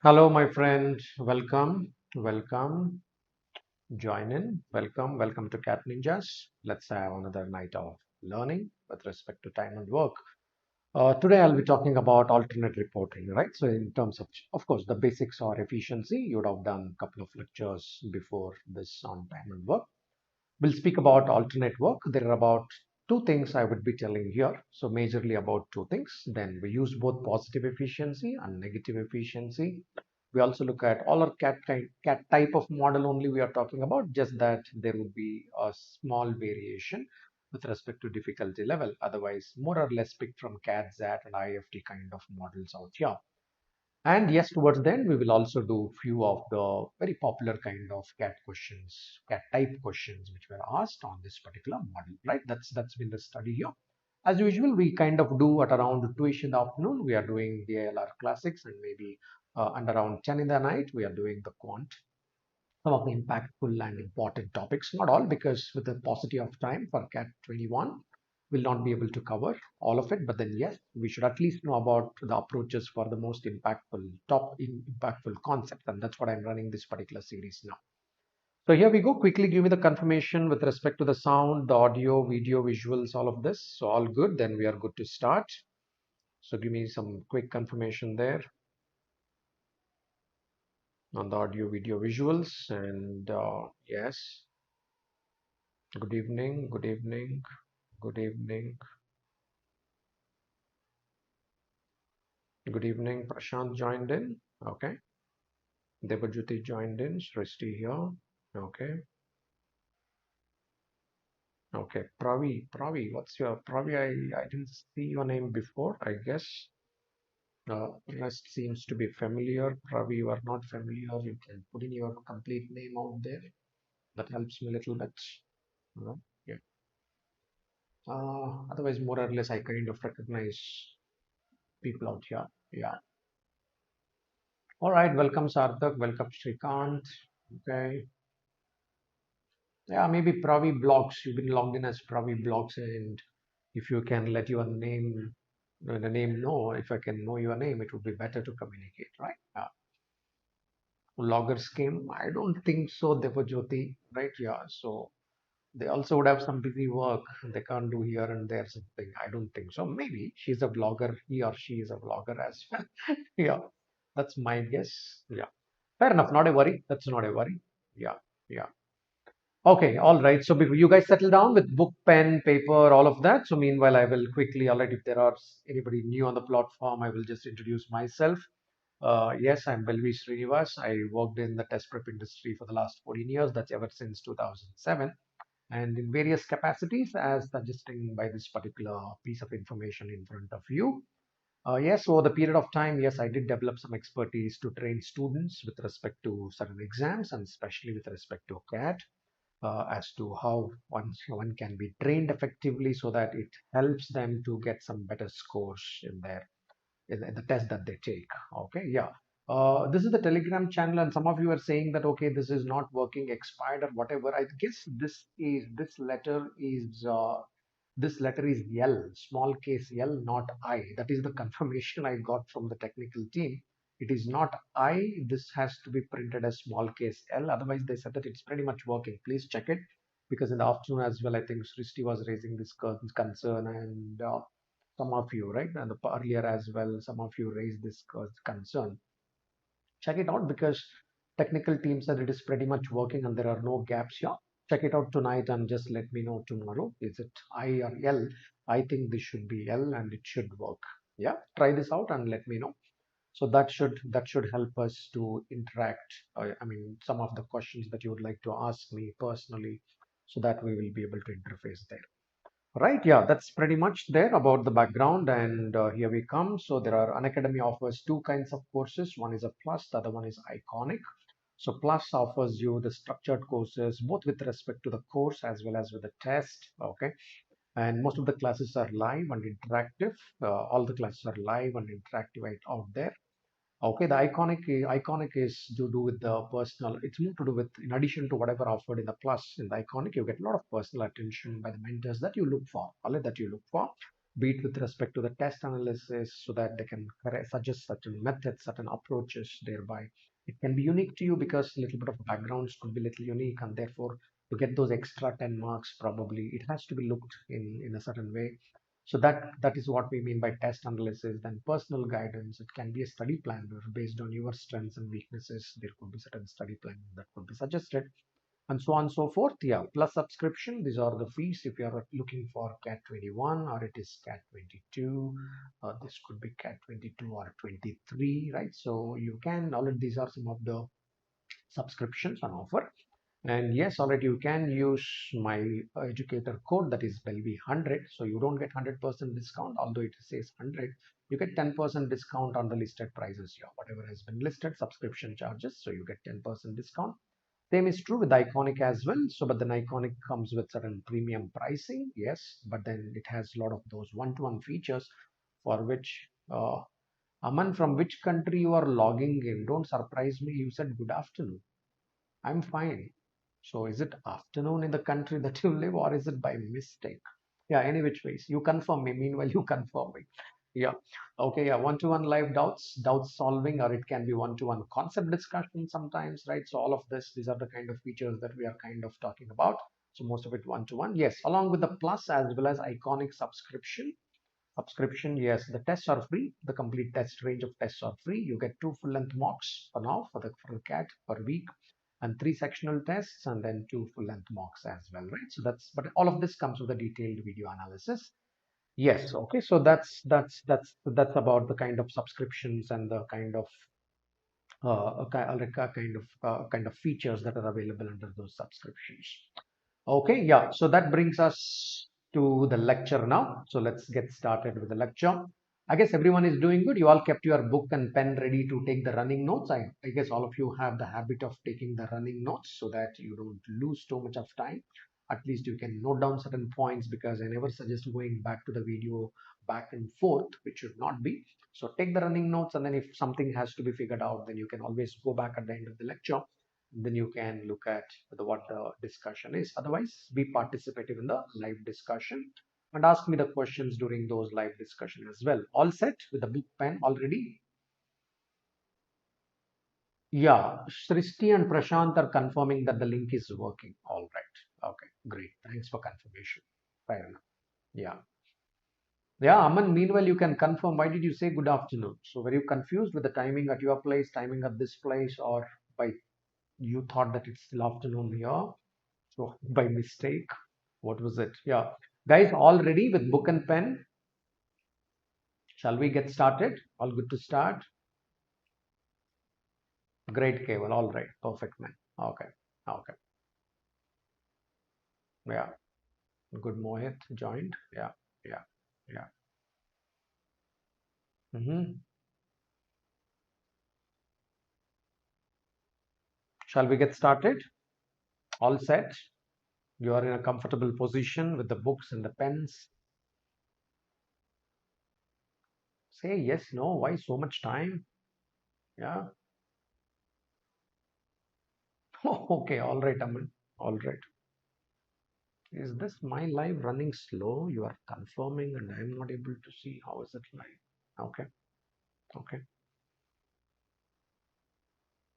Hello, my friend. Welcome. Join in. Welcome to Cat Ninjas. Let's have another night of learning with respect to time and work. Today, I'll be talking about alternate reporting, right? So, in terms of course, the basics are efficiency. You would have done a couple of lectures before this on time and work. We'll speak about alternate work. There are about two things I would be telling here. So, majorly about two things. Then we use both positive efficiency and negative efficiency. We also look at all our cat type of model only we are talking about, just that there would be a small variation with respect to difficulty level. Otherwise, more or less picked from CAT, XAT, and IIFT kind of models out here. And yes, towards the end, we will also do few of the very popular kind of CAT questions, CAT type questions, which were asked on this particular model, right? That's been the study here. As usual, we kind of do at around 2ish in the afternoon. We are doing the ALR classics, and maybe and around 10 in the night, we are doing the quant. Some of the impactful and important topics, not all, because with the paucity of time for CAT 21, we'll not be able to cover all of it. But then, yes, we should at least know about the approaches for the most impactful concepts. And that's what I'm running this particular series now. So here we go. Quickly give me the confirmation with respect to the sound, the audio, video, visuals, all of this. So all good. Then we are good to start. So give me some quick confirmation there on the audio, video, visuals. And yes, good evening, good evening, good evening, good evening. Prashant joined in. Okay. Debajuti joined in. Srishti here. Okay. Okay. What's your Pravi? I didn't see your name before, I guess. Rest seems to be familiar. Pravi, you are not familiar. You can put in your complete name out there. That helps me a little bit. Yeah. Otherwise, more or less, I kind of recognize people out here. Yeah. All right. Welcome, Sarthak. Welcome, Shrikant. Okay. Yeah, maybe Pravi Blogs. You've been logged in as Pravi Blogs, and if you can let your name, the name know, if I can know your name, it would be better to communicate, right? Logger scheme. I don't think so, Devajyoti, right? Yeah. So they also would have some busy work they can't do here and there something. I don't think so. Maybe she's a vlogger, he or she is a vlogger as well. Yeah, that's my guess. Yeah, fair enough. Not a worry. That's not a worry. Yeah, yeah. Okay, all right. So before you guys settle down with book, pen, paper, all of that. So meanwhile, I will quickly, all right, if there are anybody new on the platform, I will just introduce myself. Yes, I'm Belvi Srinivas. I worked in the test prep industry for the last 14 years. That's ever since 2007, and in various capacities as suggesting by this particular piece of information in front of you. Yes, over the period of time, yes, I did develop some expertise to train students with respect to certain exams and especially with respect to CAT, as to how one can be trained effectively so that it helps them to get some better scores in the test that they take. Okay, yeah. This is the Telegram channel, and some of you are saying that okay, this is not working, expired or whatever. I guess this letter is L, small case L, not I. That is the confirmation I got from the technical team. It is not I. This has to be printed as small case L. Otherwise, they said that it's pretty much working. Please check it because in the afternoon as well, I think Srishti was raising this concern, and some of you, right, and earlier as well, some of you raised this concern. Check it out because technical team said it is pretty much working and there are no gaps here. Check it out tonight and just let me know tomorrow. Is it I or L? I think this should be L and it should work. Yeah, try this out and let me know. So that should help us to interact. I mean, some of the questions that you would like to ask me personally, so that we will be able to interface there. Right, yeah, that's pretty much there about the background, and here we come. So there are Unacademy offers two kinds of courses. One is a plus, the other one is iconic. So plus offers you the structured courses, both with respect to the course as well as with the test. Okay, and most of the classes are live and interactive. All the classes are live and interactive right out there. Okay, the iconic is to do with the personal. It's more to do with, in addition to whatever offered in the plus, in the iconic, you get a lot of personal attention by the mentors that you look for, all that you look for. be it with respect to the test analysis, so that they can suggest certain methods, certain approaches. Thereby it can be unique to you because a little bit of backgrounds could be little unique, and therefore to get those extra 10 marks, probably it has to be looked in a certain way. So that is what we mean by test analysis. Then personal guidance, it can be a study plan where based on your strengths and weaknesses, there could be certain study plan that could be suggested, and so on and so forth. Yeah, plus subscription, these are the fees if you are looking for CAT 21 or it is CAT 22. This could be CAT 22 or 23, right? So you can, all of these are some of the subscriptions on offer. And yes, already you can use my educator code, that is Belvi 100. So you don't get 100% discount, although it says 100. You get 10% discount on the listed prices here, whatever has been listed, subscription charges. So you get 10% discount. Same is true with Iconic as well. So, but then Iconic comes with certain premium pricing, yes, but then it has a lot of those one-to-one features for which, Aman, from which country you are logging in? Don't surprise me. You said good afternoon. I'm fine. So is it afternoon in the country that you live, or is it by mistake? Yeah, any which ways. You confirm me. Meanwhile, you confirm me. Yeah. Okay. Yeah. One-to-one live doubt solving, or it can be one-to-one concept discussion sometimes, right? So all of this, these are the kind of features that we are kind of talking about. So most of it one-to-one. Yes. Along with the plus as well as Iconic subscription. Subscription, yes, the tests are free. The complete test range of tests are free. You get 2 full-length mocks for now for the CAT per week, and 3 sectional tests, and then 2 full-length mocks as well, right? So that's, but all of this comes with a detailed video analysis. Yes, okay. So that's about the kind of subscriptions and the kind of kind of features that are available under those subscriptions. Okay, yeah. So that brings us to the lecture now. So let's get started with the lecture. I guess everyone is doing good. You all kept your book and pen ready to take the running notes. I guess all of you have the habit of taking the running notes so that you don't lose too much of time. At least you can note down certain points, because I never suggest going back to the video back and forth, which should not be. So take the running notes, and then if something has to be figured out, then you can always go back at the end of the lecture. Then you can look at what the discussion is. Otherwise, be participative in the live discussion and ask me the questions during those live discussion as well. All set with the book pen already? Yeah, Srishti and Prashant are confirming that the link is working. All right. Okay, great. Thanks for confirmation. Fair enough. Yeah. Yeah, Aman, meanwhile, you can confirm. Why did you say good afternoon? So were you confused with the timing at your place, timing at this place, or by you thought that it's still afternoon here? So by mistake, what was it? Yeah. Guys, all ready with book and pen? Shall we get started? All good to start? Great, Keval. All right. Perfect, man. Okay. Okay. Yeah. Good, Mohit joined. Yeah. Yeah. Yeah. Mm-hmm. Shall we get started? All set? You are in a comfortable position with the books and the pens. Say yes, no. Why so much time? Yeah. Okay. All right, Aman. All right. Is this my live running slow? You are confirming and I am not able to see. How is it live? Okay. Okay.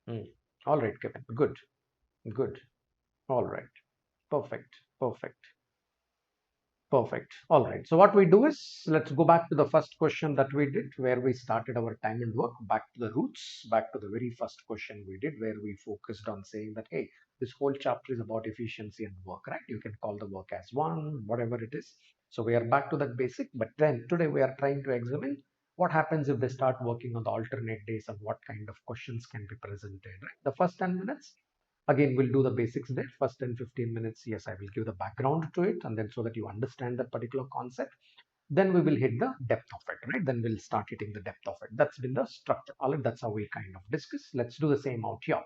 Hmm. All right, Kevin. Good. Good. All right. Perfect. Perfect. Perfect. All right. So what we do is, let's go back to the first question that we did, where we started our time and work, back to the roots, back to the very first question we did, where we focused on saying that, hey, this whole chapter is about efficiency and work, right? You can call the work as one, whatever it is. So we are back to that basic, but then today we are trying to examine what happens if they start working on the alternate days and what kind of questions can be presented, right? The first 10 minutes, again, we'll do the basics there. First 10 15 minutes, yes, I will give the background to it, and then so that you understand that particular concept. Then we will hit the depth of it, right? Then we'll start hitting the depth of it. That's been the structure. All right, that's how we kind of discuss. Let's do the same out here.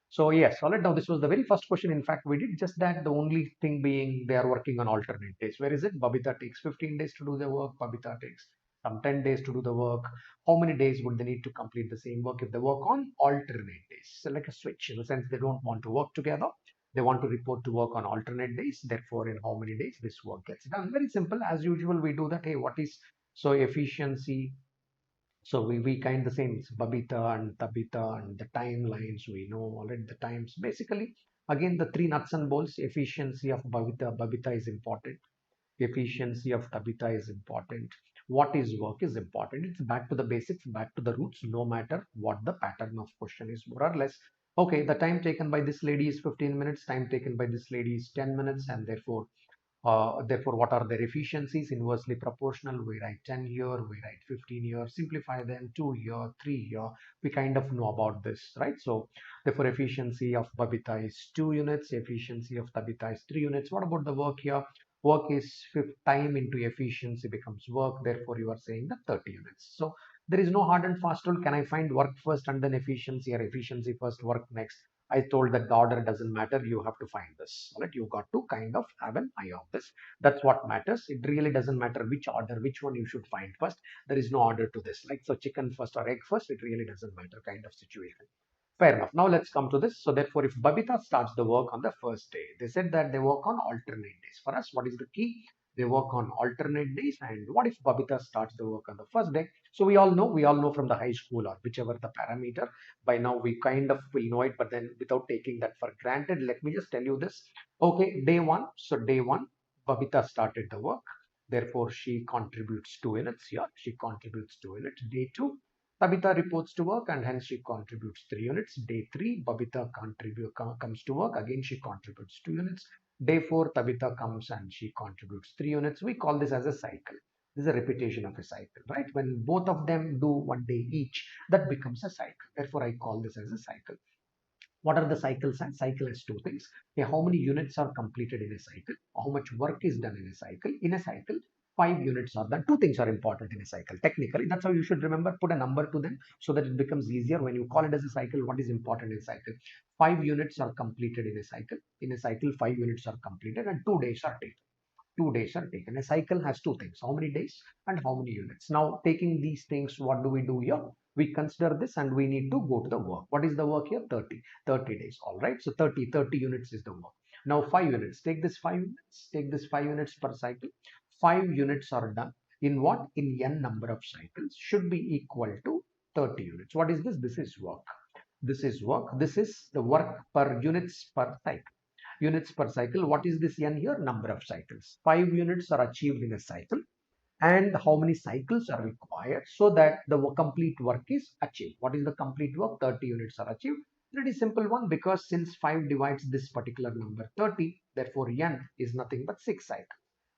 So yes, all right, now this was the very first question. In fact, we did just that. The only thing being they are working on alternate days. Where is it? Babita takes 15 days to do the work. Babita takes some 10 days to do the work. How many days would they need to complete the same work if they work on alternate days? So like a switch, in the sense they don't want to work together. They want to report to work on alternate days. Therefore, in how many days this work gets done? Very simple. As usual, we do that. Hey, what is So efficiency, so we kind the same, it's Babita and Tabitha, and the timelines we know already, the times. Basically, again, the three nuts and bolts. Efficiency of Babita is important. Efficiency of Tabitha is important. What is work is important. It's back to the basics, back to the roots, no matter what the pattern of question is, more or less. Okay, the time taken by this lady is 15 minutes, time taken by this lady is 10 minutes, and therefore, what are their efficiencies? Inversely proportional. We write 10 here, we write 15 here, simplify them, 2 here, 3 here. We kind of know about this, right? So, therefore, efficiency of Babita is 2 units, efficiency of Tabitha is 3 units. What about the work here? Work is time into efficiency becomes work. Therefore, you are saying the 30 units. So, there is no hard and fast rule. Can I find work first and then efficiency, or efficiency first, work next? I told that the order doesn't matter. You have to find this. Right? You got to kind of have an eye on this. That's what matters. It really doesn't matter which order, which one you should find first. There is no order to this. Like so, chicken first or egg first. It really doesn't matter. Kind of situation. Fair enough. Now let's come to this. So therefore, if Babita starts the work on the first day, they said that they work on alternate days. For us, what is the key? They work on alternate days. And what if Babita starts the work on the first day? So we all know from the high school or whichever the parameter. By now we kind of will know it, but then without taking that for granted, let me just tell you this. Okay, day one. So day one, Babita started the work. Therefore, she contributes 2 units here. She contributes 2 units. Day two, Babita reports to work and hence she contributes 3 units. Day 3, Babita comes to work. Again, she contributes 2 units. Day 4, Tabitha comes and she contributes 3 units. We call this as a cycle. This is a repetition of a cycle, right? When both of them do 1 day each, that becomes a cycle. Therefore, I call this as a cycle. What are the cycles? And cycle has two things. Okay, how many units are completed in a cycle? How much work is done in a cycle? In a cycle, 5 units are done. Two things are important in a cycle. Technically, that's how you should remember. Put a number to them so that it becomes easier when you call it as a cycle. What is important in a cycle? 5 units are completed in a cycle. In a cycle, 5 units are completed and 2 days are taken. 2 days are taken. A cycle has two things, how many days and how many units. Now, taking these things, what do we do here? We consider this and we need to go to the work. What is the work here? 30 days. All right. So 30 units is the work. Now 5 units. Take this 5 units. Take this 5 units per cycle. 5 units are done in what? In n number of cycles should be equal to 30 units. What is this? This is work. This is work. This is the work per units per cycle. Units per cycle. What is this n here? Number of cycles. 5 units are achieved in a cycle, and how many cycles are required so that the complete work is achieved. What is the complete work? 30 units are achieved. Pretty simple one, because since 5 divides this particular number 30, therefore n is nothing but 6 cycles.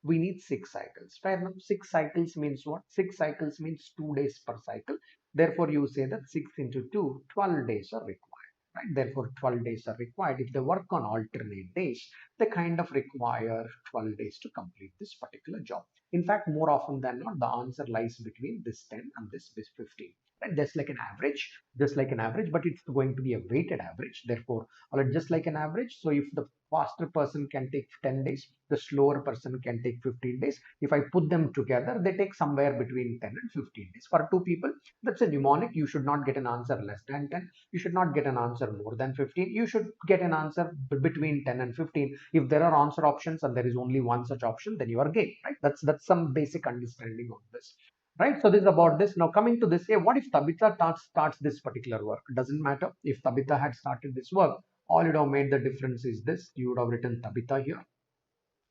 We need 6 cycles. Fair enough. 6 cycles means what? 6 cycles means 2 days per cycle. Therefore, you say that 6 into 2, 12 days are required. Right? Therefore, 12 days are required. If they work on alternate days, they kind of require 12 days to complete this particular job. In fact, more often than not, the answer lies between this 10 and this 15. Right? Just like an average, but it's going to be a weighted average. Therefore, just like an average. So if the faster person can take 10 days, the slower person can take 15 days. If I put them together, they take somewhere between 10 and 15 days. For two people, that's a mnemonic. You should not get an answer less than 10. You should not get an answer more than 15. You should get an answer between 10 and 15. If there are answer options and there is only one such option, then you are game, right? That's some basic understanding of this. Right, so this is about this. Now coming to this, hey, what if Tabitha starts this particular work? Doesn't matter. If Tabitha had started this work, all it would have made the difference is this. You would have written Tabitha here,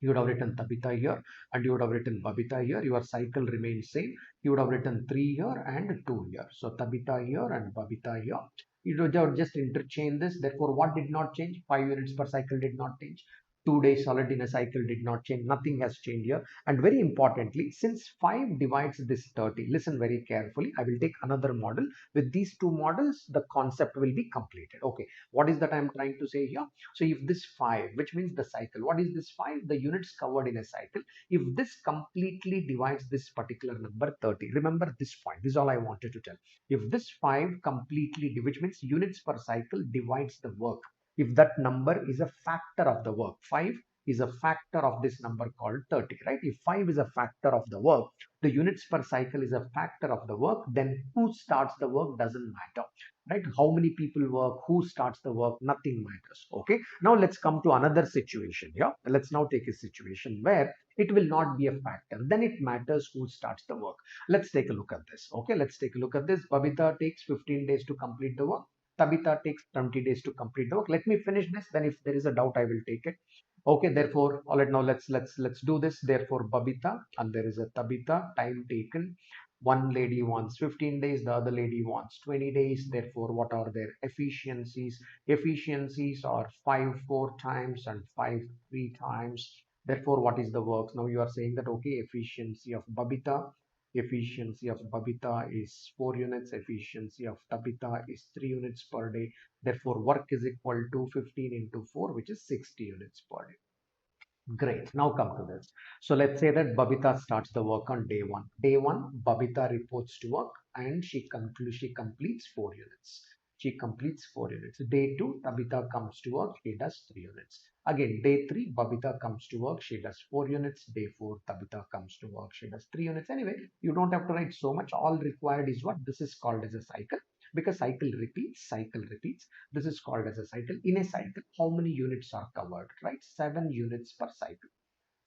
you would have written Tabitha here, and you would have written Babita here. Your cycle remains same. You would have written 3 here and 2 here. So Tabitha here and Babita here. You would have just interchange this. Therefore, what did not change? 5 units per cycle did not change. 2 days solid in a cycle did not change. Nothing has changed here. And very importantly, since 5 divides this 30, listen very carefully. I will take another model. With these two models, the concept will be completed. Okay, what is that I'm trying to say here? So if this 5, which means the cycle, what is this 5? The units covered in a cycle. If this completely divides this particular number 30, remember this point. This is all I wanted to tell. If this 5 completely, which means units per cycle, divides the work. If that number is a factor of the work, 5 is a factor of this number called 30, right? If 5 is a factor of the work, the units per cycle is a factor of the work, then who starts the work doesn't matter, right? How many people work, who starts the work, nothing matters. Okay, now let's come to another situation here. Let's now take a situation where it will not be a factor, then it matters who starts the work. Let's take a look at this. Okay, let's take a look at this. Babita takes 15 days to complete the work. Tabitha takes 20 days to complete the work. Let me finish this, then if there is a doubt I will take it. Okay, therefore, all right, now let's do this. Therefore, Babita and there is a Tabitha, time taken. One lady wants 15 days, the other lady wants 20 days. Therefore, what are their efficiencies? Efficiencies are 5 4 times and 5 3 times. Therefore, what is the work? Now you are saying that, okay, efficiency of Babita is 4 units, efficiency of Tabitha is 3 units per day. Therefore, work is equal to 15 into 4, which is 60 units per day. Great. Now come to this. So let's say that Babita starts the work on day one. Day one, Babita reports to work and she completes 4 units. She completes 4 units. Day two, Tabitha comes to work. She does 3 units. Again, day three, Babita comes to work. She does 4 units. Day four, Tabitha comes to work. She does 3 units. Anyway, you don't have to write so much. All required is what? This is called as a cycle, because cycle repeats, cycle repeats. This is called as a cycle. In a cycle, how many units are covered, right? 7 units per cycle.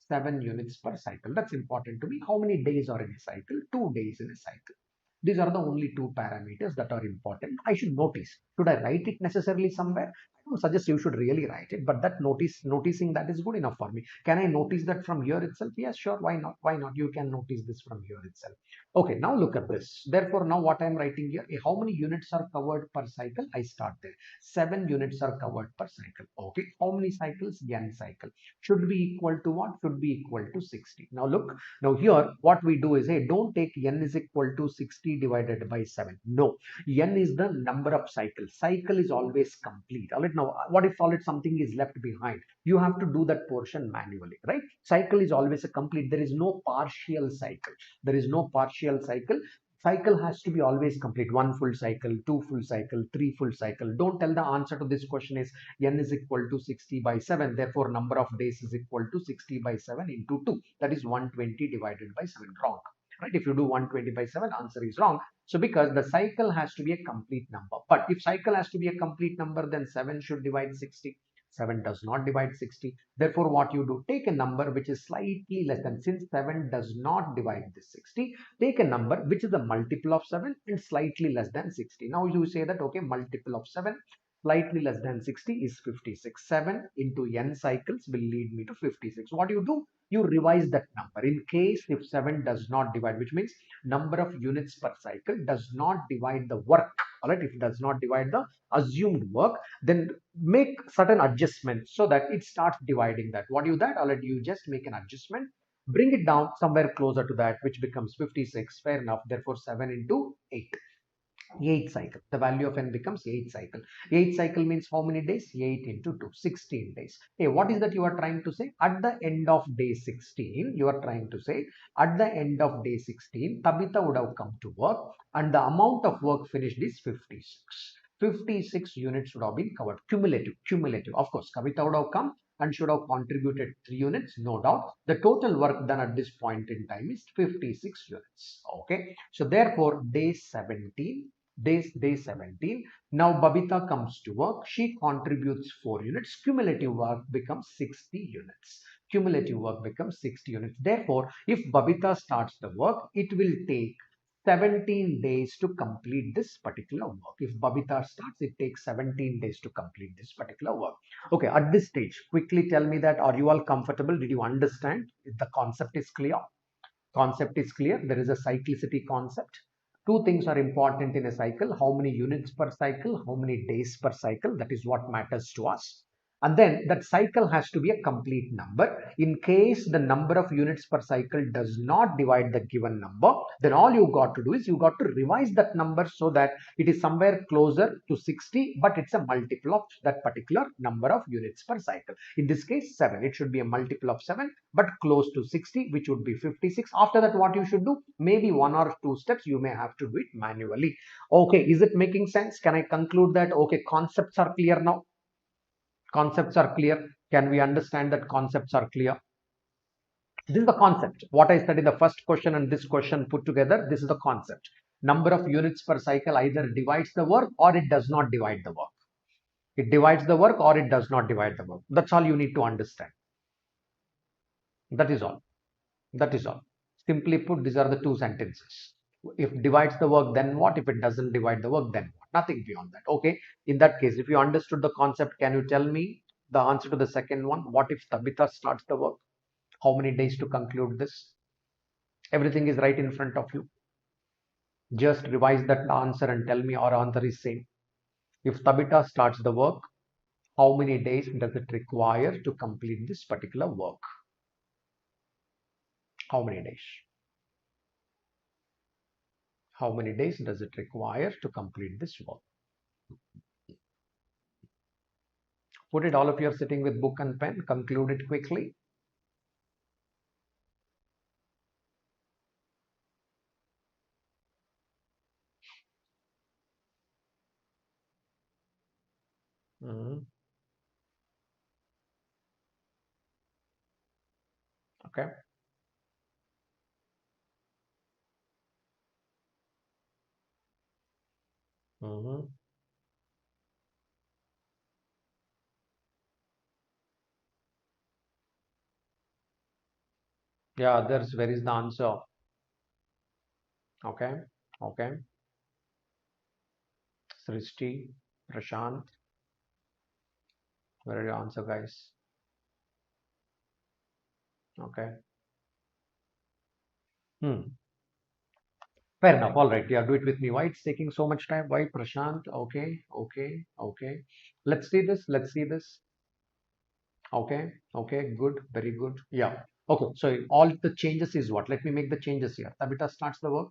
7 units per cycle. That's important to me. How many days are in a cycle? 2 days in a cycle. These are the only two parameters that are important. I should notice. Should I write it necessarily somewhere? I don't suggest you should really write it, but that noticing that is good enough for me. Can I notice that from here itself? Yes, sure. Why not? Why not? You can notice this from here itself. Okay, now look at this. Therefore, now what I'm writing here, how many units are covered per cycle? I start there. 7 units are covered per cycle. Okay, how many cycles? N cycle. Should be equal to what? Should be equal to 60. Now look, now here what we do is, hey, don't take n is equal to 60 divided by 7. No, n is the number of cycles. Cycle is always complete. All right, now what if all it something is left behind? You have to do that portion manually, right? Cycle is always a complete. There is no partial cycle. There is no partial cycle. Cycle has to be always complete. One full cycle, two full cycle, three full cycle. Don't tell the answer to this question is n is equal to 60 by 7. Therefore, number of days is equal to 60 by 7 into 2. That is 120 divided by 7. Wrong. Right? If you do 120 by 7, answer is wrong. So because the cycle has to be a complete number. But if cycle has to be a complete number, then 7 should divide 60. 7 does not divide 60. Therefore, what you do, take a number which is slightly less than, since 7 does not divide this 60, take a number which is a multiple of 7 and slightly less than 60. Now you say that, okay, multiple of 7 slightly less than 60 is 56. 7 into n cycles will lead me to 56. What do you do? You revise that number. In case if 7 does not divide, which means number of units per cycle does not divide the work. All right, if it does not divide the assumed work, then make certain adjustments so that it starts dividing that. What do you that? All right, you just make an adjustment, bring it down somewhere closer to that, which becomes 56. Fair enough. Therefore, 7 into 8. 8 cycle. The value of n becomes 8 cycle. 8 cycle means how many days? 8 into 2, 16 days. Hey, what is that you are trying to say? At the end of day 16, you are trying to say, at the end of day 16, Tabitha would have come to work and the amount of work finished is 56. 56 units would have been covered. Cumulative. Of course, Kavita would have come and should have contributed 3 units, no doubt. The total work done at this point in time is 56 units. Okay. So therefore, day 17, day 17. Now Babita comes to work. She contributes 4 units. Cumulative work becomes 60 units. Cumulative work becomes 60 units. Therefore, if Babita starts the work, it will take 17 days to complete this particular work. If Babita starts, it takes 17 days to complete this particular work. Okay, at this stage, quickly tell me that, are you all comfortable? Did you understand? If the concept is clear? Concept is clear. There is a cyclicity concept. Two things are important in a cycle: how many units per cycle, how many days per cycle. That is what matters to us. And then that cycle has to be a complete number. In case the number of units per cycle does not divide the given number, then all you got to do is you got to revise that number so that it is somewhere closer to 60, but it's a multiple of that particular number of units per cycle. In this case, 7. It should be a multiple of 7, but close to 60, which would be 56. After that, what you should do? Maybe 1 or 2 steps you may have to do it manually. Okay, is it making sense? Can I conclude that? Okay, concepts are clear now. Concepts are clear. Can we understand that concepts are clear? This is the concept. What I studied the first question and this question put together, this is the concept. Number of units per cycle either divides the work or it does not divide the work. It divides the work or it does not divide the work. That's all you need to understand. That is all. That is all. Simply put, these are the two sentences. If divides the work, then what? If it doesn't divide the work, then what? Nothing beyond that. Okay. In that case, if you understood the concept, can you tell me the answer to the second one? What if Tabitha starts the work? How many days to conclude this? Everything is right in front of you. Just revise that answer and tell me our answer is same. If Tabitha starts the work, how many days does it require to complete this particular work? How many days? How many days does it require to complete this work? Put it, all of you are sitting with book and pen. Conclude it quickly. Okay. Yeah, others, where is the answer? Okay. Okay. Srishti, Prashant, where are your answer, guys? Okay. Fair enough. All right. Yeah, do it with me. Why it's taking so much time? Why, Prashant? Okay. Okay. Okay. Let's see this. Let's see this. Okay. Okay. Good. Very good. Yeah. Okay. So all the changes is what? Let me make the changes here. Tabitha starts the work.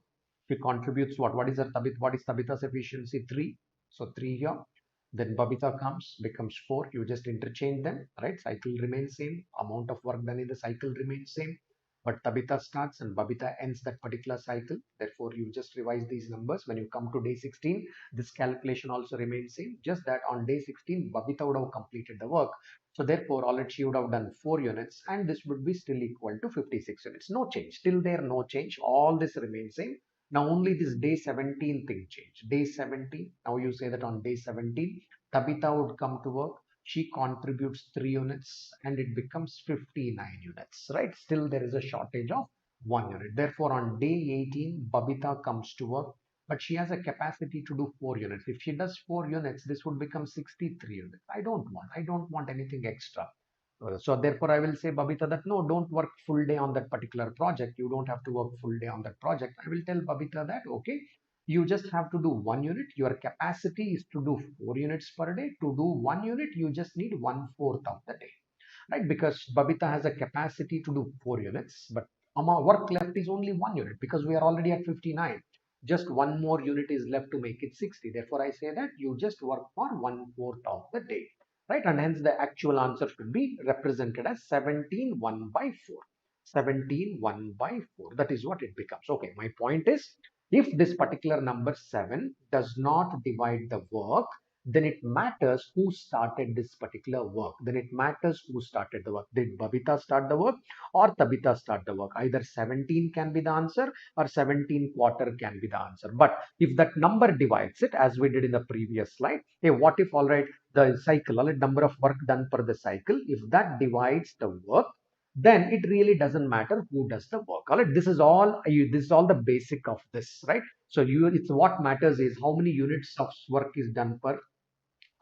She contributes what? What is her Tabitha? What is Tabitha's efficiency? 3. So 3 here. Then Babita comes, becomes 4. You just interchange them, right? Cycle remains same. Amount of work done in the cycle remains same. But Tabitha starts and Babita ends that particular cycle. Therefore, you just revise these numbers. When you come to day 16, this calculation also remains same. Just that on day 16, Babita would have completed the work. So therefore, already she would have done 4 units and this would be still equal to 56 units. No change. Still there, no change. All this remains same. Now only this day 17 thing change. Day 17, now you say that on day 17, Tabitha would come to work. She contributes 3 units and it becomes 59 units, right? Still there is a shortage of 1 unit. Therefore, on day 18, Babita comes to work, but she has a capacity to do 4 units. If she does 4 units, this would become 63 units. I don't want anything extra. So therefore, I will say, Babita, that no, don't work full day on that particular project. You don't have to work full day on that project. I will tell Babita that, okay, you just have to do 1 unit. Your capacity is to do 4 units per day. To do 1 unit, you just need 1/4 of the day, right? Because Babita has a capacity to do 4 units, but our work left is only 1 unit because we are already at 59. Just one more unit is left to make it 60. Therefore, I say that you just work for 1/4 of the day, right? And hence the actual answer should be represented as 17 1/4. 17 1/4. That is what it becomes. Okay, my point is, if this particular number 7 does not divide the work, then it matters who started this particular work. Then it matters who started the work. Did Babita start the work or Tabitha start the work? Either 17 can be the answer or 17/4 can be the answer. But if that number divides it, as we did in the previous slide, hey, what if, all right, the cycle, all right, number of work done per the cycle, if that divides the work, then it really doesn't matter who does the work. All right, this is all the basic of this, right? So it's what matters is how many units of work is done per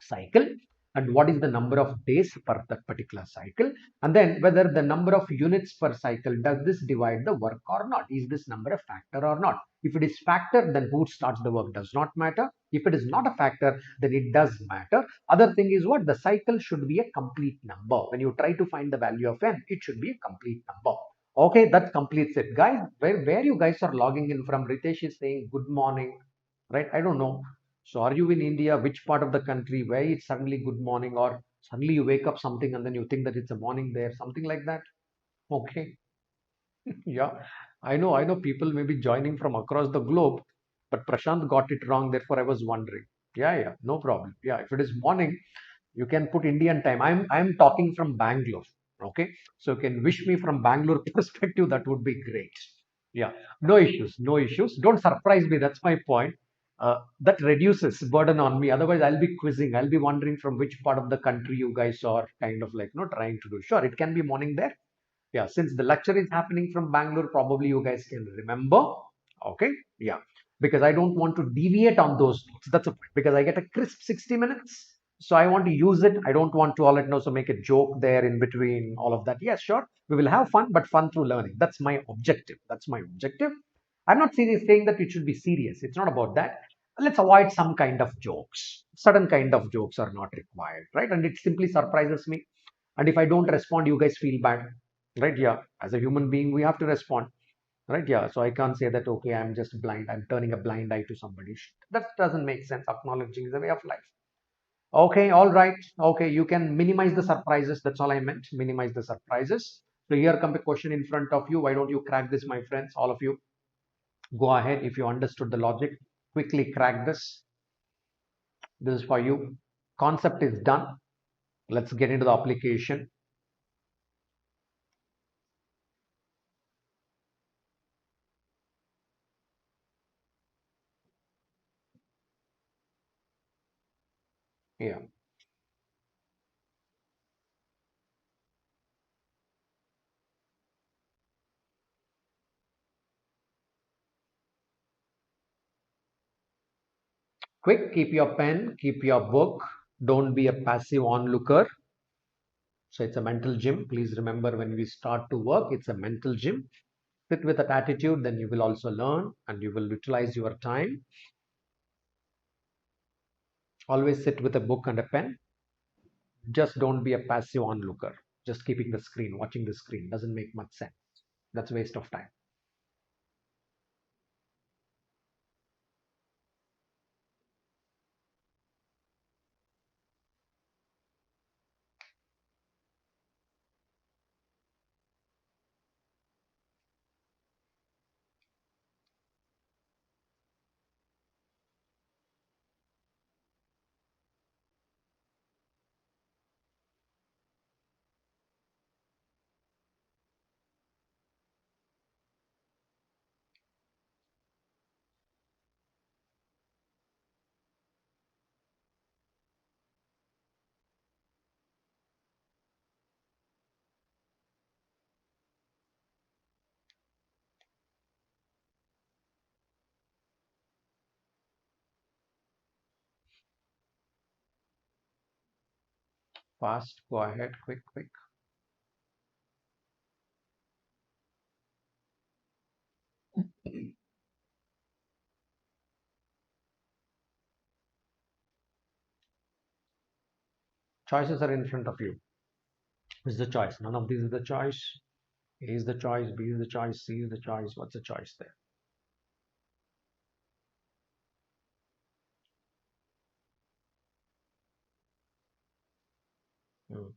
cycle and what is the number of days per that particular cycle, and then whether the number of units per cycle, does this divide the work or not? Is this number a factor or not? If it is factor, then who starts the work does not matter. If it is not a factor, then it does matter. Other thing is what? The cycle should be a complete number. When you try to find the value of n, it should be a complete number. Okay, that completes it, guys. Where you guys are logging in from? Ritesh is saying good morning, right? I don't know. So are you in India? Which part of the country? Where it's suddenly good morning, or suddenly you wake up something and then you think that it's a morning there, something like that? Okay. Yeah. I know people may be joining from across the globe, but Prashant got it wrong, therefore I was wondering. Yeah, yeah, no problem. Yeah, if it is morning, You can put Indian time. I'm talking from Bangalore. Okay, so you can wish me from Bangalore perspective. That would be great. Yeah, no issues, no issues. Don't surprise me. That's my point. That reduces burden on me. Otherwise, I'll be quizzing. I'll be wondering from which part of the country you guys are kind of like trying to do. Sure, it can be morning there. Yeah, since the lecture is happening from Bangalore, probably you guys can remember. Okay, yeah, because I don't want to deviate on those notes. That's a point. Because I get a crisp 60 minutes. So I want to use it. I don't want to all it know. So make a joke there in between all of that. Yes, sure. We will have fun, but fun through learning. That's my objective. That's my objective. I'm not saying that it should be serious. It's not about that. Let's avoid some kind of jokes. Certain kind of jokes are not required, right? And it simply surprises me. And if I don't respond, you guys feel bad, right? Yeah, as a human being we have to respond, right? Yeah, so I can't say that okay, I'm just blind, I'm turning a blind eye to somebody. That doesn't make sense. Acknowledging is a way of life. Okay, all right. Okay, you can minimize the surprises. That's all I meant. Minimize the surprises. So here comes a question in front of you. Why don't you crack this, my friends? All of you, go ahead. If you understood the logic, quickly crack this. This is for you. Concept is done. Let's get into the application. Yeah. Quick, keep your pen, keep your book. Don't be a passive onlooker. So it's a mental gym. Please remember, when we start to work, it's a mental gym. Sit with that attitude, then you will also learn and you will utilize your time. Always sit with a book and a pen. Just don't be a passive onlooker. Just keeping the screen, watching the screen doesn't make much sense. That's a waste of time. Fast, go ahead, quick, quick. Choices are in front of you. This is the choice. None of these is the choice. A is the choice, B is the choice, C is the choice. What's the choice there? Hmm.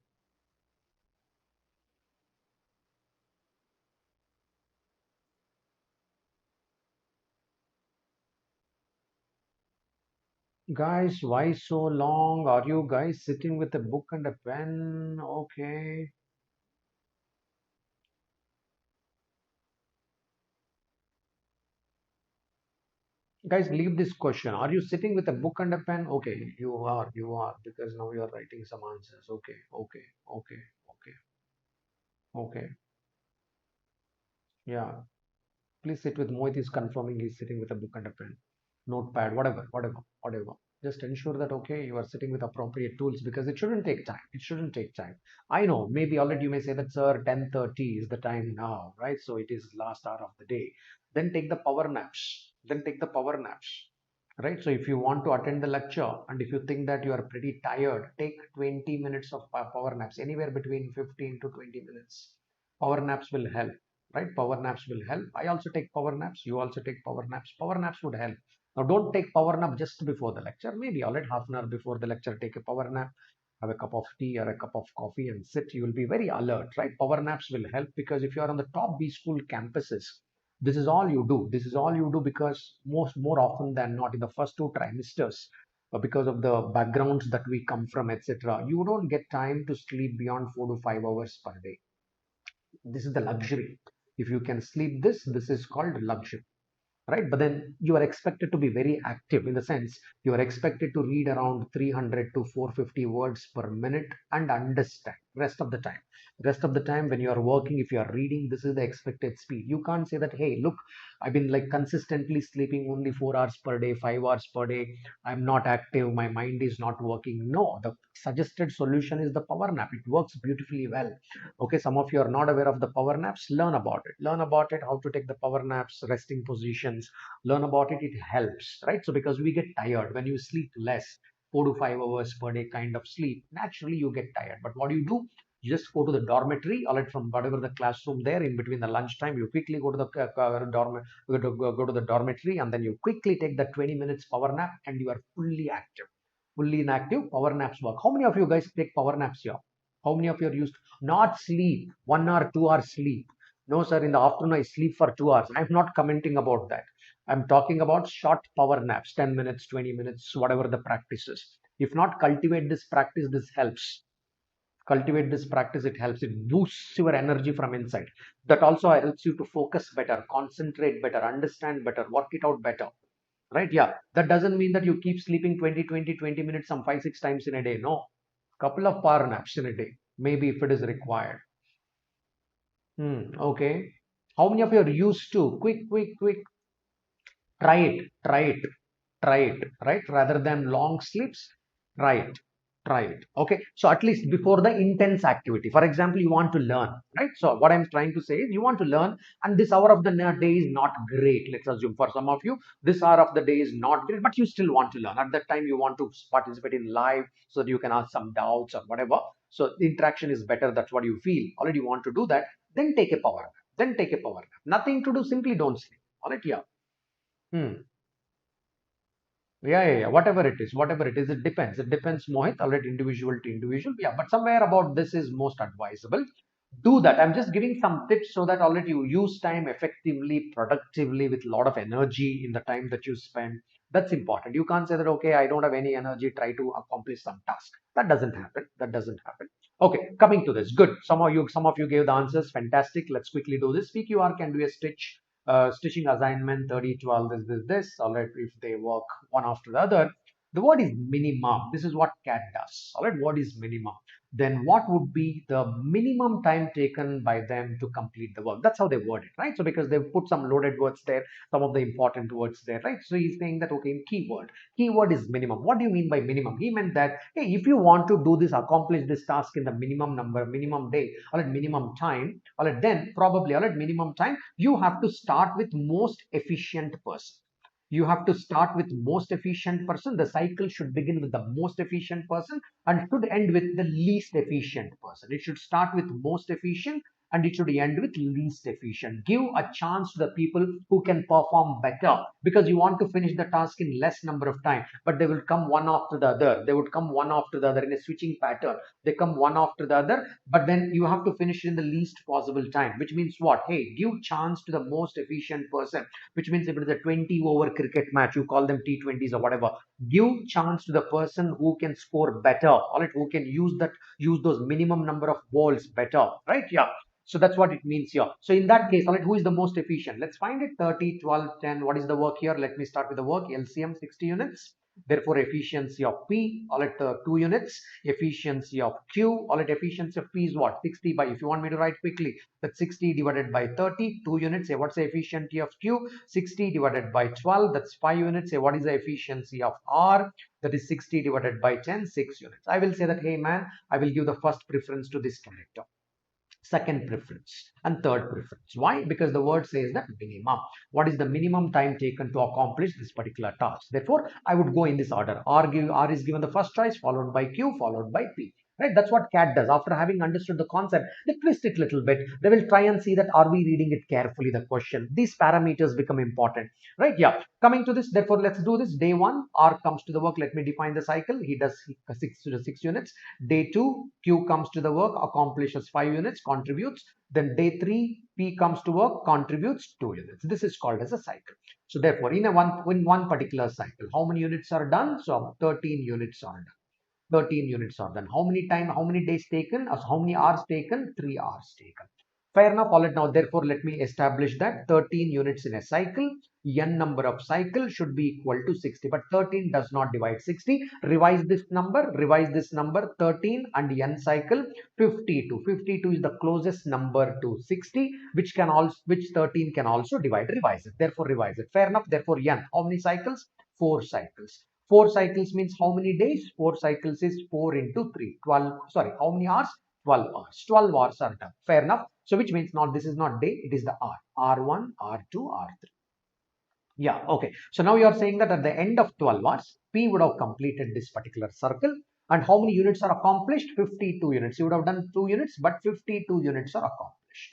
Guys, why so long? Are you guys sitting with a book and a pen? Okay. Guys, leave this question. Are you sitting with a book and a pen? Okay, you are, because now you are writing some answers. Okay, okay, okay, okay, okay. Yeah. Please sit with Mohit is confirming he's sitting with a book and a pen, notepad, whatever, whatever, whatever. Just ensure that okay, you are sitting with appropriate tools because it shouldn't take time. It shouldn't take time. I know maybe already you may say that sir, 10:30 is the time now, right? So it is last hour of the day. Then take the power naps. Then take the power naps. Right. So if you want to attend the lecture and if you think that you are pretty tired, take 20 minutes of power naps, anywhere between 15 to 20 minutes. Power naps will help, right? Power naps will help. I also take power naps. You also take power naps. Power naps would help. Now, don't take power nap just before the lecture. Maybe already half an hour before the lecture, take a power nap, have a cup of tea or a cup of coffee and sit. You will be very alert, right? Power naps will help because if you are on the top B school campuses, this is all you do. This is all you do because more often than not in the first two trimesters, because of the backgrounds that we come from, etc. You don't get time to sleep beyond 4 to 5 hours per day. This is the luxury. If you can sleep this is called luxury, right? But then you are expected to be very active, in the sense you are expected to read around 300 to 450 words per minute and understand rest of the time when you are working, if you are reading, this is the expected speed. You can't say that, hey, look, I've been like consistently sleeping only 4 hours per day, 5 hours per day, I'm not active, my mind is not working. No, the suggested solution is the power nap. It works beautifully well. Okay, some of you are not aware of the power naps. Learn about it, how to take the power naps, resting positions. Learn about it. It helps, right? So because we get tired when you sleep less, 4 to 5 hours per day kind of sleep, naturally you get tired. But what do? You just go to the dormitory, all right, from whatever the classroom there, in between the lunchtime, you quickly go to the go to the dormitory, and then you quickly take the 20 minutes power nap, and you are fully active. Fully inactive. Power naps work. How many of you guys take power naps here? How many of you are used? Not sleep, 1 hour, 2 hours sleep. No, sir, in the afternoon I sleep for 2 hours. I'm not commenting about that. I'm talking about short power naps, 10 minutes, 20 minutes, whatever the practice is. If not, cultivate this practice, this helps. Cultivate this practice, it helps. It boosts your energy from inside. That also helps you to focus better, concentrate better, understand better, work it out better. Right? Yeah. That doesn't mean that you keep sleeping 20 minutes some 5 6 times in a day. No. Couple of power naps in a day, maybe, if it is required. Okay. How many of you are used to quick? Try it, try it, right? Rather than long sleeps, try it, try it. Okay. So at least before the intense activity, for example, you want to learn, right? So what I'm trying to say is you want to learn, and this hour of the day is not great. Let's assume for some of you, this hour of the day is not great, but you still want to learn. At that time, you want to participate in live so that you can ask some doubts or whatever. So the interaction is better. That's what you feel. Already you want to do that. Then take a power nap. Then take a power nap. Nothing to do. Simply don't sleep. All right. Yeah. Hmm. Yeah. Whatever it is, it depends. It depends, Mohit, already individual to individual. Yeah, but somewhere about this is most advisable. Do that. I'm just giving some tips so that already you use time effectively, productively, with a lot of energy in the time that you spend. That's important. You can't say that, okay, I don't have any energy, try to accomplish some task. That doesn't happen. That doesn't happen. Okay, coming to this. Good. Some of you gave the answers. Fantastic. Let's quickly do this. PQR can do a stitching assignment 30, 12, this. All right, if they work one after the other. The word is minimum. This is what CAT does. All right, what is minimum? Then what would be the minimum time taken by them to complete the work? That's how they word it, right? So because they've put some loaded words there, some of the important words there, right? So he's saying that, okay, keyword is minimum. What do you mean by minimum? He meant that, hey, if you want to do this, accomplish this task in the minimum day, or at minimum time, or at then probably, or at minimum time, you have to start with most efficient person. You have to start with most efficient person. The cycle should begin with the most efficient person and should end with the least efficient person. It should start with most efficient and it should end with least efficient. Give a chance to the people who can perform better, because you want to finish the task in less number of time, but they will come one after the other. They would come one after the other in a switching pattern. They come one after the other, but then you have to finish in the least possible time, which means what? Hey, give chance to the most efficient person, which means if it is a 20 over cricket match, you call them T20s or whatever, give chance to the person who can score better, all right, who can use those minimum number of balls better, right? Yeah. So that's what it means here. So in that case, all right, who is the most efficient? Let's find it. 30, 12, 10. What is the work here? Let me start with the work. LCM 60 units. Therefore, efficiency of P, all at 2 units. Efficiency of Q, all at efficiency of P is what? 60 by, if you want me to write quickly, that's 60 divided by 30, 2 units. Say, what's the efficiency of Q? 60 divided by 12, that's 5 units. Say, what is the efficiency of R? That is 60 divided by 10, 6 units. I will say that, hey man, I will give the first preference to this character, second preference, and third preference. Why? Because the word says that minimum. What is the minimum time taken to accomplish this particular task? Therefore, I would go in this order. R is given the first choice, followed by Q, followed by P. Right? That's what CAT does. After having understood the concept, they twist it a little bit. They will try and see that are we reading it carefully, the question. These parameters become important. Right? Yeah. Coming to this, therefore, let's do this. Day 1, R comes to the work. Let me define the cycle. He does 6 units. Day 2, Q comes to the work, accomplishes 5 units, contributes. Then day 3, P comes to work, contributes 2 units. This is called as a cycle. So therefore, in one particular cycle, how many units are done? So 13 units are done. 13 units are done. How many days taken? How many hours taken? 3 hours taken. Fair enough. All right. Now, therefore, let me establish that 13 units in a cycle, n number of cycles should be equal to 60. But 13 does not divide 60. Revise this number. Revise this number. 13 and n cycle 52. 52 is the closest number to 60, which 13 can also divide. Revise it. Therefore, revise it. Fair enough. Therefore, n. How many cycles? 4 cycles. 4 cycles means how many days? 4 cycles is 4 into 3. 12. Sorry, how many hours? 12 hours. 12 hours are done. Fair enough. So which means not this is not day, it is the R. R1, R2, R3. Yeah, okay. So now you are saying that at the end of 12 hours, P would have completed this particular circle. And how many units are accomplished? 52 units. You would have done 2 units, but 52 units are accomplished.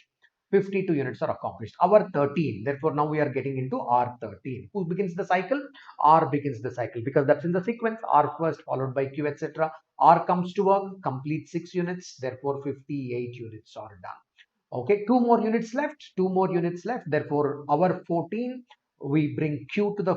52 units are accomplished. Our 13. Therefore, now we are getting into R13. Who begins the cycle? R begins the cycle because that's in the sequence. R first, followed by Q, etc. R comes to work, complete 6 units. Therefore, 58 units are done. Okay, 2 more units left. 2 more units left. Therefore, our 14, we bring Q to the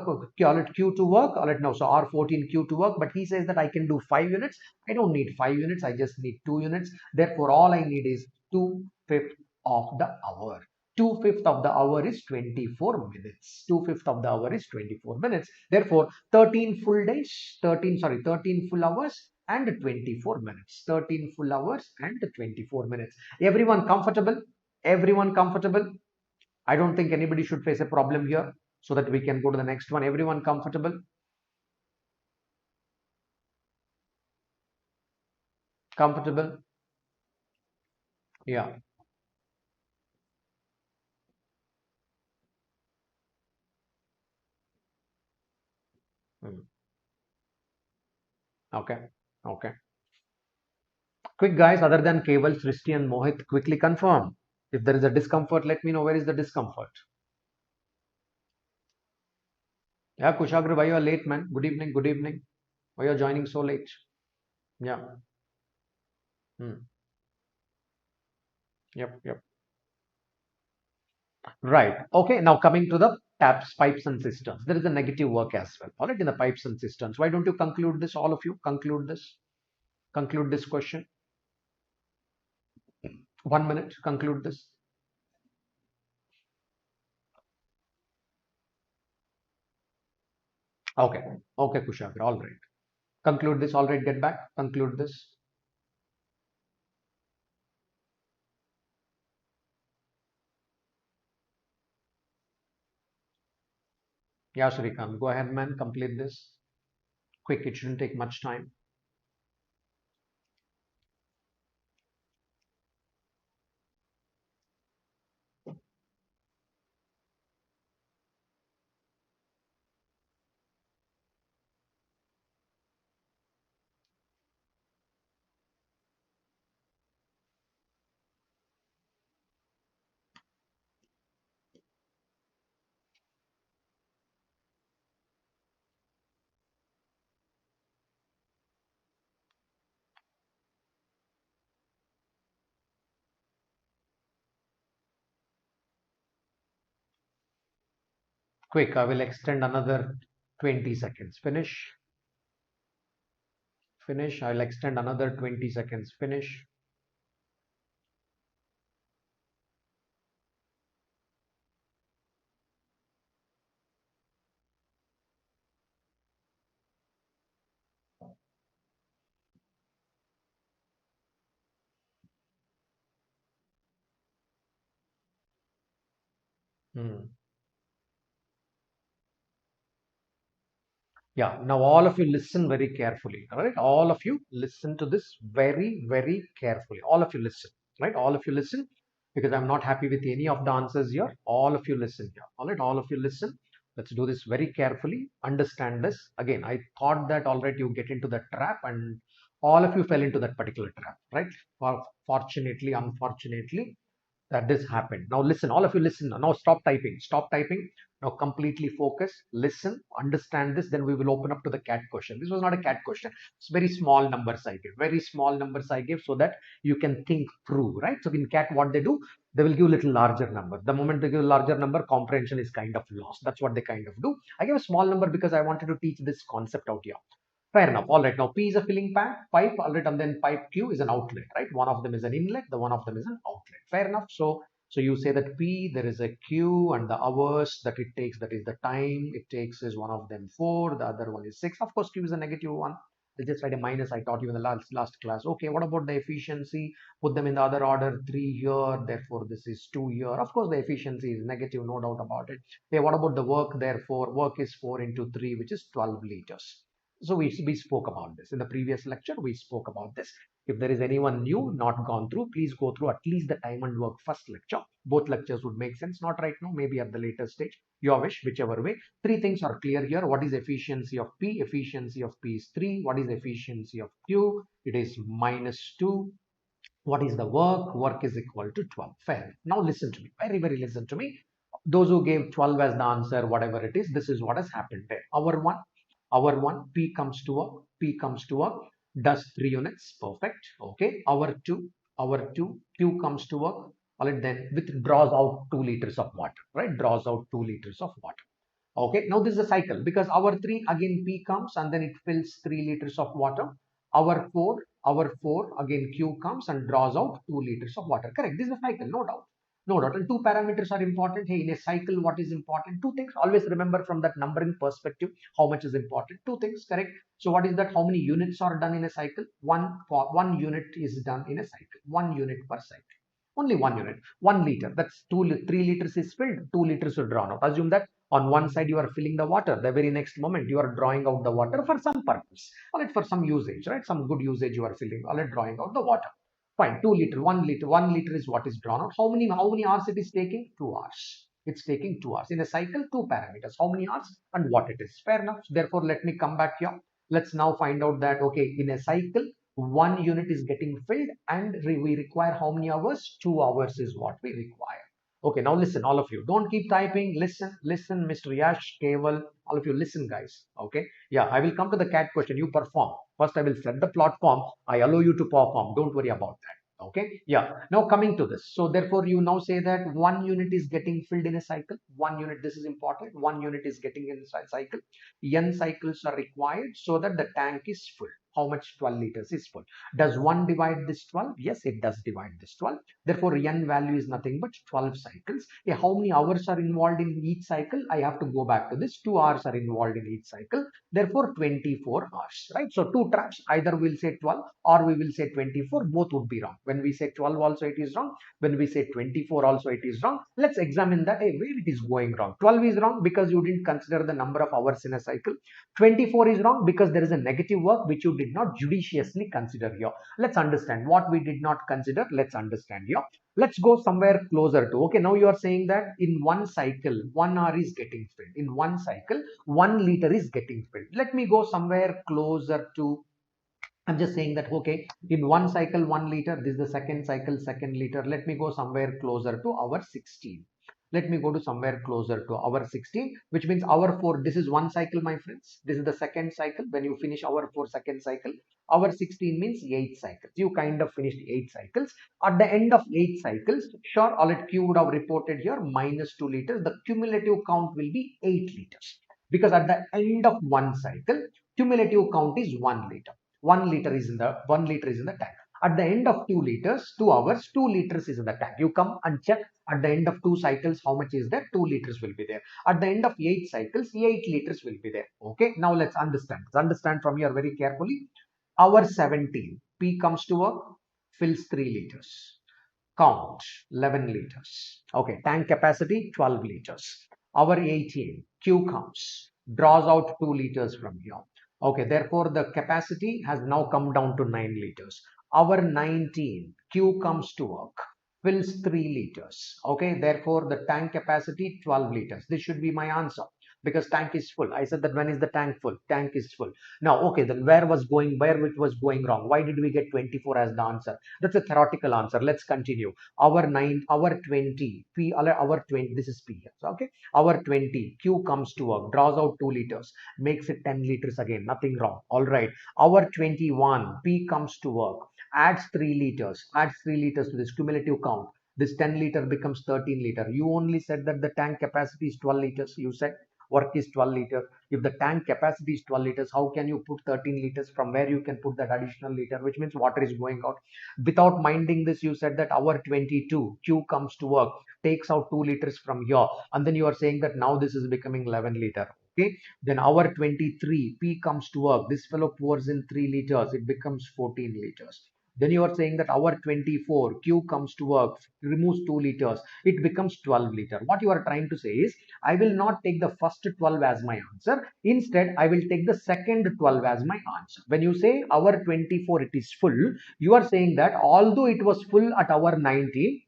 Q to work. All right, now so R14 Q to work, but he says that I can do 5 units. I don't need 5 units. I just need 2 units. Therefore, all I need is 2/5 of the hour. 2/5 of the hour is 24 minutes. 2/5 of the hour is 24 minutes. Therefore, 13 full days, 13 full hours and 24 minutes. 13 full hours and 24 minutes. Everyone comfortable? Everyone comfortable? I don't think anybody should face a problem here so that we can go to the next one. Everyone comfortable? Comfortable? Yeah. Hmm. Okay. Okay. Quick guys, other than Keval, Srishti and Mohit, quickly confirm. If there is a discomfort, let me know where is the discomfort. Yeah, Kushagra, why you are late, man? Good evening, good evening. Why you are joining so late? Yeah. Hmm. Yep, yep. Right. Okay. Now coming to the taps, pipes and cisterns. There is a negative work as well. All right. In the pipes and cisterns. Why don't you conclude this? All of you conclude this. Conclude this question. 1 minute. Conclude this. Okay. Okay, Kushagra. All right. Conclude this. All right. Get back. Conclude this. Yeah, Shrikant. Go ahead, man. Complete this. Quick. It shouldn't take much time. Quick. I will extend another 20 seconds. Finish. Finish. I'll extend another 20 seconds. Finish. Hmm. Yeah, now all of you listen very carefully, all right? All of you listen to this very, very carefully. All of you listen, right? All of you listen because I'm not happy with any of the answers here. All of you listen here, all right? All of you listen. Let's do this very carefully. Understand this. Again, I thought that all right, you get into the trap and all of you fell into that particular trap, right? Fortunately, unfortunately, that this happened. Now listen, all of you listen. Now stop typing. Stop typing. Now completely focus, listen, understand this. Then we will open up to the CAT question. This was not a CAT question. It's very small numbers I give. Very small numbers I give so that you can think through, right? So in CAT, what they do, they will give little larger number. The moment they give a larger number, comprehension is kind of lost. That's what they kind of do. I give a small number because I wanted to teach this concept out here. Fair enough. All right. Now P is a filling pipe. All right. And then pipe Q is an outlet, right? One of them is an inlet. The one of them is an outlet. Fair enough. So you say that P, there is a Q, and the hours that it takes, that is the time it takes, is one of them 4. The other one is 6. Of course, Q is a negative one. They just write a minus. I taught you in the last class. Okay. What about the efficiency? Put them in the other order. 3 here. Therefore, this is 2 here. Of course, the efficiency is negative. No doubt about it. Okay. What about the work? Therefore, work is 4 into 3, which is 12 liters. So we spoke about this in the previous lecture. We spoke about this. If there is anyone new not gone through, please go through at least the time and work first lecture. Both lectures would make sense. Not right now, maybe at the later stage. Your wish, whichever way. 3 things are clear here. What is efficiency of P? Efficiency of P is 3. What is efficiency of Q? It is -2. What is the work? Work is equal to 12. Fair. Now listen to me. Very listen to me. Those who gave 12 as the answer, whatever it is, this is what has happened there. Hour 1, P comes to work, does 3 units, perfect. Okay. Hour 2, Q comes to work, all right, then draws out 2 liters of water, right? Draws out 2 liters of water. Okay, now this is a cycle because hour 3 again P comes and then it fills 3 liters of water. Hour 4 again Q comes and draws out 2 liters of water. Correct. This is a cycle, no doubt. No doubt. And 2 parameters are important. Hey, in a cycle, what is important? 2 things. Always remember from that numbering perspective how much is important. 2 things, correct. So what is that? How many units are done in a cycle? One unit is done in a cycle. 1 unit per cycle. Only 1 unit. 1 liter. That's 3 liters is filled. 2 liters are drawn out. Assume that on one side you are filling the water. The very next moment you are drawing out the water for some purpose. All right, for some usage, right? Some good usage you are filling. All right, drawing out the water. Fine, 2 liter, 1 liter, 1 liter is what is drawn out. How many hours it is taking? 2 hours. It's taking 2 hours. In a cycle, 2 parameters. How many hours and what it is. Fair enough. Therefore, let me come back here. Let's now find out that, okay, in a cycle, 1 unit is getting filled and we require how many hours? 2 hours is what we require. Okay, now listen, all of you. Don't keep typing. Listen, Mr. Yash, Keval, all of you, listen, guys. Okay. Yeah, I will come to the CAT question. You perform. First, I will set the plot form. I allow you to perform. Don't worry about that. Okay. Yeah. Now coming to this. So therefore, you now say that 1 unit is getting filled in a cycle. 1 unit, this is important. 1 unit is getting in a cycle. N cycles are required so that the tank is full. How much? 12 liters is full. Does 1 divide this 12? Yes, it does divide this 12. Therefore, N value is nothing but 12 cycles. How many hours are involved in each cycle? I have to go back to this. 2 hours are involved in each cycle. Therefore, 24 hours, right? So 2 traps, either we'll say 12 or we will say 24. Both would be wrong. When we say 12 also it is wrong. When we say 24 also it is wrong. Let's examine that. Hey, where it is going wrong. 12 is wrong because you didn't consider the number of hours in a cycle. 24 is wrong because there is a negative work which you did not judiciously consider here. Let's understand what we did not consider. Let's understand here. Let's go somewhere closer to. Okay, now you are saying that in one cycle, 1 hour is getting filled. In one cycle, 1 liter is getting filled. Let me go somewhere closer to. I'm just saying that, okay, in one cycle, 1 liter. This is the second cycle, 2 liter. Let me go somewhere closer to hour 16. Let me go to somewhere closer to hour 16, which means hour 4. This is one cycle, my friends. This is the second cycle. When you finish hour 4, second cycle, hour 16 means 8 cycles. You kind of finished 8 cycles. At the end of 8 cycles, sure, all at Q would have reported here -2 liters. The cumulative count will be 8 liters. Because at the end of one cycle, cumulative count is 1 liter. 1 liter is in the tank. At the end of 2 liters, 2 hours, 2 liters is in the tank. You come and check at the end of 2 cycles, how much is there? 2 liters will be there. At the end of 8 cycles, 8 liters will be there. Okay. Now let's understand. Let's understand from here very carefully. Hour 17, P comes to work, fills 3 liters. Count 11 liters. Okay. Tank capacity 12 liters. Hour 18, Q comes, draws out 2 liters from here. Okay. Therefore, the capacity has now come down to 9 liters. Hour 19, Q comes to work, fills 3 liters. Okay, therefore the tank capacity 12 liters. This should be my answer. because tank is full. I said that when is the tank full? Tank is full. Now, okay, then where it was going wrong? Why did we get 24 as the answer? That's a theoretical answer. Let's continue. Our 20, our 20, this is P. Okay, our 20, Q comes to work, draws out 2 liters, makes it 10 liters again, nothing wrong. All right. Our 21, P comes to work, adds 3 liters to this cumulative count. This 10 liter becomes 13 liter. You only said that the tank capacity is 12 liters. You said work is 12 liters. If the tank capacity is 12 liters, how can you put 13 liters? From where you can put that additional liter, which means water is going out. Without minding this, you said that our 22, Q comes to work, takes out 2 liters from here. And then you are saying that now this is becoming 11 liter. Okay. Then our 23, P comes to work. This fellow pours in 3 liters. It becomes 14 liters. Then you are saying that our 24, Q comes to work, removes 2 liters, it becomes 12 liter. What you are trying to say is, I will not take the first 12 as my answer. Instead, I will take the second 12 as my answer. When you say our 24, it is full, you are saying that although it was full at our 19,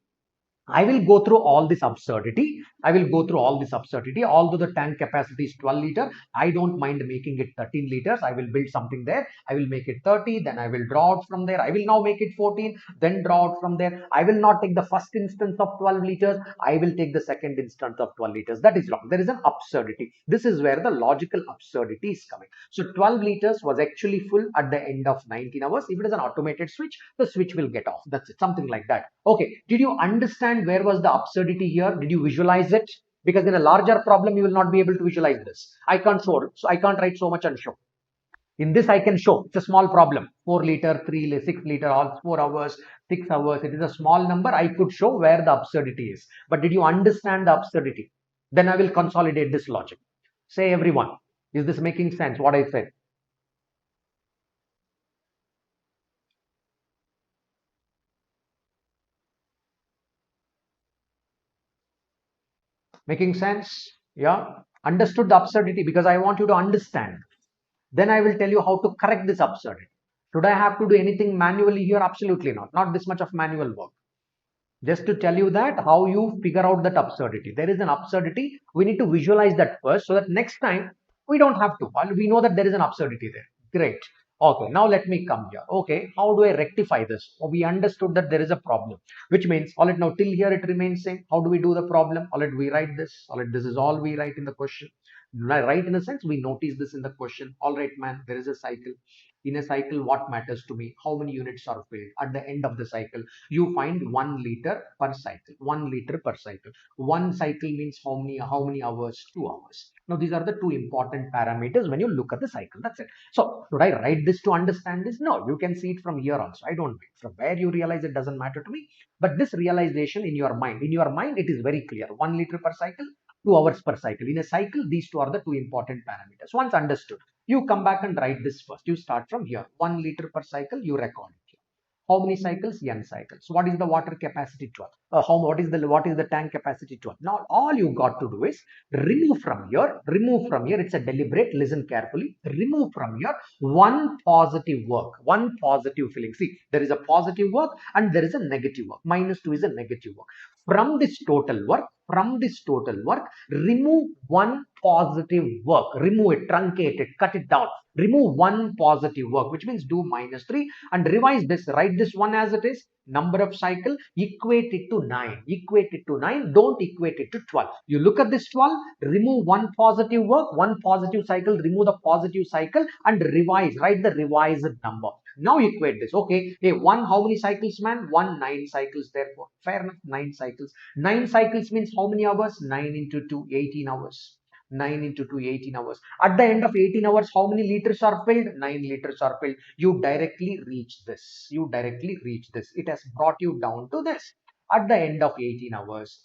I will go through all this absurdity. I will go through all this absurdity. Although the tank capacity is 12 liter, I don't mind making it 13 liters. I will build something there. I will make it 30. Then I will draw out from there. I will now make it 14. Then draw out from there. I will not take the first instance of 12 liters. I will take the second instance of 12 liters. That is wrong. There is an absurdity. This is where the logical absurdity is coming. So 12 liters was actually full at the end of 19 hours. If it is an automated switch, the switch will get off. That's it. Something like that. Okay. Did you understand where was the absurdity here? Did you visualize it? Because in a larger problem, you will not be able to visualize this. I can't show, so I can't write so much and show. In this, I can show. It's a small problem. 4 liter, 3 liter, 6 liter, all 4 hours, 6 hours. It is a small number. I could show where the absurdity is. But did you understand the absurdity? Then I will consolidate this logic. Say everyone, is this making sense? What I said? Making sense? Yeah. Understood the absurdity because I want you to understand. Then I will tell you how to correct this absurdity. Should I have to do anything manually here? Absolutely not. Not this much of manual work. Just to tell you that how you figure out that absurdity. There is an absurdity. We need to visualize that first so that next time we don't have to. We know that there is an absurdity there. Great. Okay, now let me come here. Okay, how do I rectify this? We understood that there is a problem, which means, all right, now till here it remains same. How do we do the problem? All right, we write this. All right, this is all we write in the question. Right, in a sense, we notice this in the question. All right, man, there is a cycle. In a cycle, what matters to me? How many units are filled? At the end of the cycle, you find 1 liter per cycle. 1 liter per cycle. One cycle means how many hours? 2 hours. Now, these are the two important parameters when you look at the cycle. That's it. So, should I write this to understand this? No, you can see it from here also. I don't wait. From where you realize it doesn't matter to me. But this realization in your mind, it is very clear. 1 liter per cycle, 2 hours per cycle. In a cycle, these two are the two important parameters. Once understood, you come back and write this first. You start from here. 1 liter per cycle, you record it. How many cycles? N cycles. What is the water capacity? 12. What is the tank capacity? 12. Now all you got to do is remove from here. Remove from here. It's a deliberate. Listen carefully. Remove from here one positive work. One positive filling. See, there is a positive work and there is a negative work. -2 is a negative work. From this total work, remove one positive work. Remove it, truncate it, cut it down. Remove one positive work, which means do -3 and revise this. Write this one as it is. Number of cycle, equate it to 9. Equate it to 9. Don't equate it to 12. You look at this 12, remove one positive work, one positive cycle, remove the positive cycle and revise. Write the revised number. Now equate this. Okay, hey, one, how many cycles, man? 9 cycles, therefore. Fair enough, 9 cycles. 9 cycles means how many hours? 9 into 2, 18 hours. 9 into 2, 18 hours. At the end of 18 hours, how many liters are filled? 9 liters are filled. You directly reach this. It has brought you down to this. At the end of 18 hours,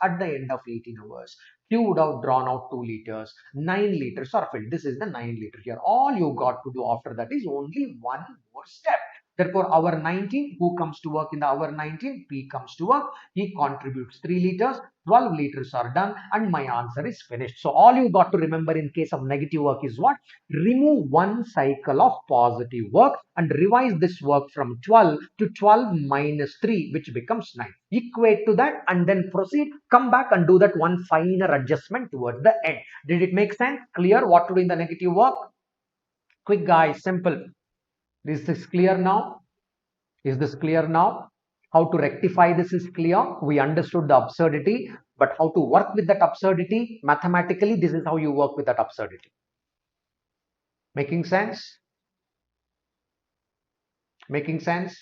you would have drawn out 2 liters. 9 liters are filled. This is the 9 liter here. All you got to do after that is only one more step. Therefore, hour 19, who comes to work in the hour 19? P comes to work. He contributes 3 liters. 12 liters are done and my answer is finished. So all you got to remember in case of negative work is what? Remove one cycle of positive work and revise this work from 12 to 12 minus 3, which becomes 9. Equate to that and then proceed. Come back and do that one finer adjustment towards the end. Did it make sense? Clear what to do in the negative work? Quick guys, simple. Is this clear now? Is this clear now? How to rectify this is clear. We understood the absurdity, but how to work with that absurdity mathematically, this is how you work with that absurdity. Making sense? Making sense?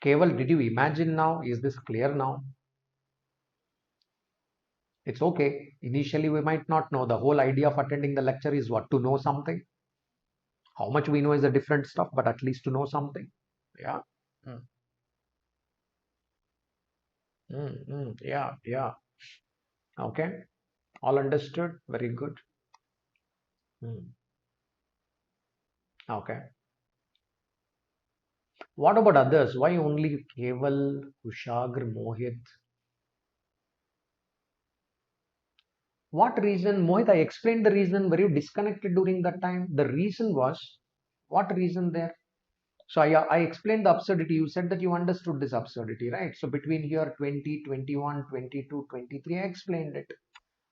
Keval, did you imagine now? Is this clear now? It's okay. Initially, we might not know. The whole idea of attending the lecture is what? To know something. How much we know is a different stuff, but at least to know something. Yeah. Mm. Yeah, yeah. Okay. All understood. Very good. Mm. Okay. What about others? Why only Keval, Kushagra, Mohit? What reason? Mohit, I explained the reason. Were you disconnected during that time? The reason was, what reason there? So I explained the absurdity. You said that you understood this absurdity, right? So between here 20, 21, 22, 23, I explained it.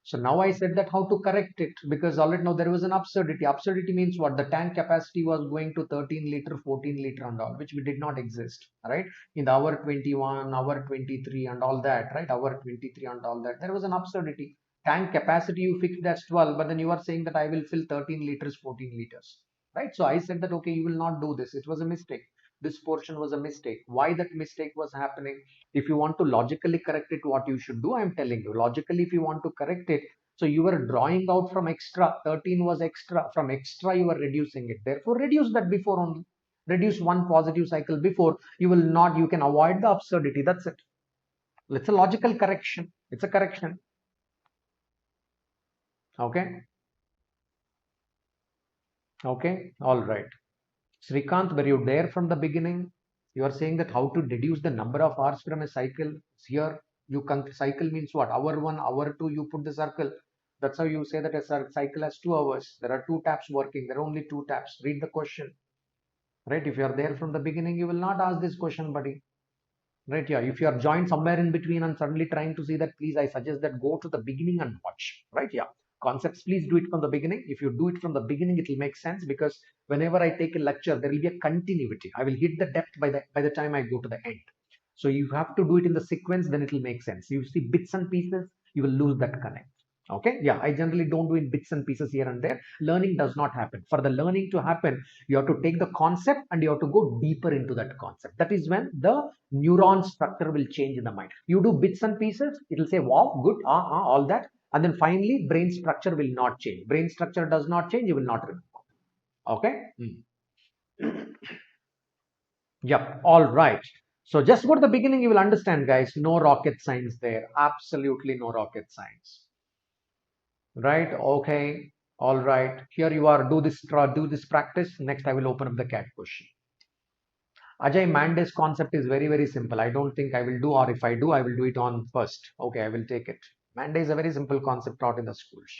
So now I said that how to correct it because already now there was an absurdity. Absurdity means what? The tank capacity was going to 13 liter, 14 liter and all, which did not exist, right? In the hour 21, hour 23 and all that, right? Hour 23 and all that. There was an absurdity. Tank capacity you fixed as 12, but then you are saying that I will fill 13 liters, 14 liters, right? So I said that, okay, you will not do this. It was a mistake. This portion was a mistake. Why that mistake was happening? If you want to logically correct it, what you should do, I'm telling you. Logically, if you want to correct it, so you were drawing out from extra, 13 was extra. From extra, you are reducing it. Therefore, reduce that before only. Reduce one positive cycle before. You will not, you can avoid the absurdity. That's it. It's a logical correction. It's a correction. Okay. Okay. All right. Srikant, were you there from the beginning? You are saying that how to deduce the number of hours from a cycle. Here, you can cycle means what? Hour one, hour two, you put the circle. That's how you say that a cycle has 2 hours. There are two taps working. There are only two taps. Read the question. Right? If you are there from the beginning, you will not ask this question, buddy. Right? Yeah. If you are joined somewhere in between and suddenly trying to see that, please, I suggest that go to the beginning and watch. Right? Yeah. Concepts, please do it from the beginning. If you do it from the beginning, it will make sense because whenever I take a lecture, there will be a continuity. I will hit the depth by the time I go to the end. So you have to do it in the sequence, then it will make sense. You see bits and pieces, you will lose that connect. Okay, yeah, I generally don't do in bits and pieces here and there. Learning does not happen. For the learning to happen, you have to take the concept and you have to go deeper into that concept. That is when the neuron structure will change in the mind. You do bits and pieces, it will say, wow, good, all that. And then finally, brain structure will not change. Brain structure does not change, you will not remember. Okay? Yep, all right. So just go to the beginning, you will understand, guys. No rocket science there. Absolutely no rocket science. Right? Okay. All right. Here you are. Do this practice. Next, I will open up the CAT question. Ajay, Manda's concept is very, very simple. I don't think I will do, or if I do, I will do it on first. Okay, I will take it. Manda is a very simple concept taught in the schools.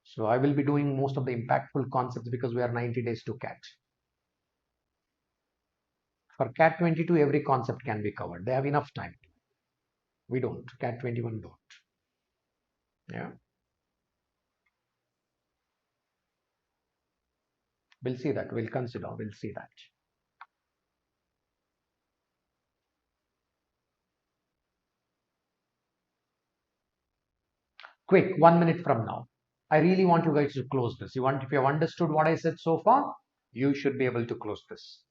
So I will be doing most of the impactful concepts because we are 90 days to CAT. For CAT 22, every concept can be covered. They have enough time. We don't. CAT 21 don't. Yeah. We'll see that. We'll consider. We'll see that. Quick, 1 minute from now. I really want you guys to close this. If you have understood what I said so far, you should be able to close this.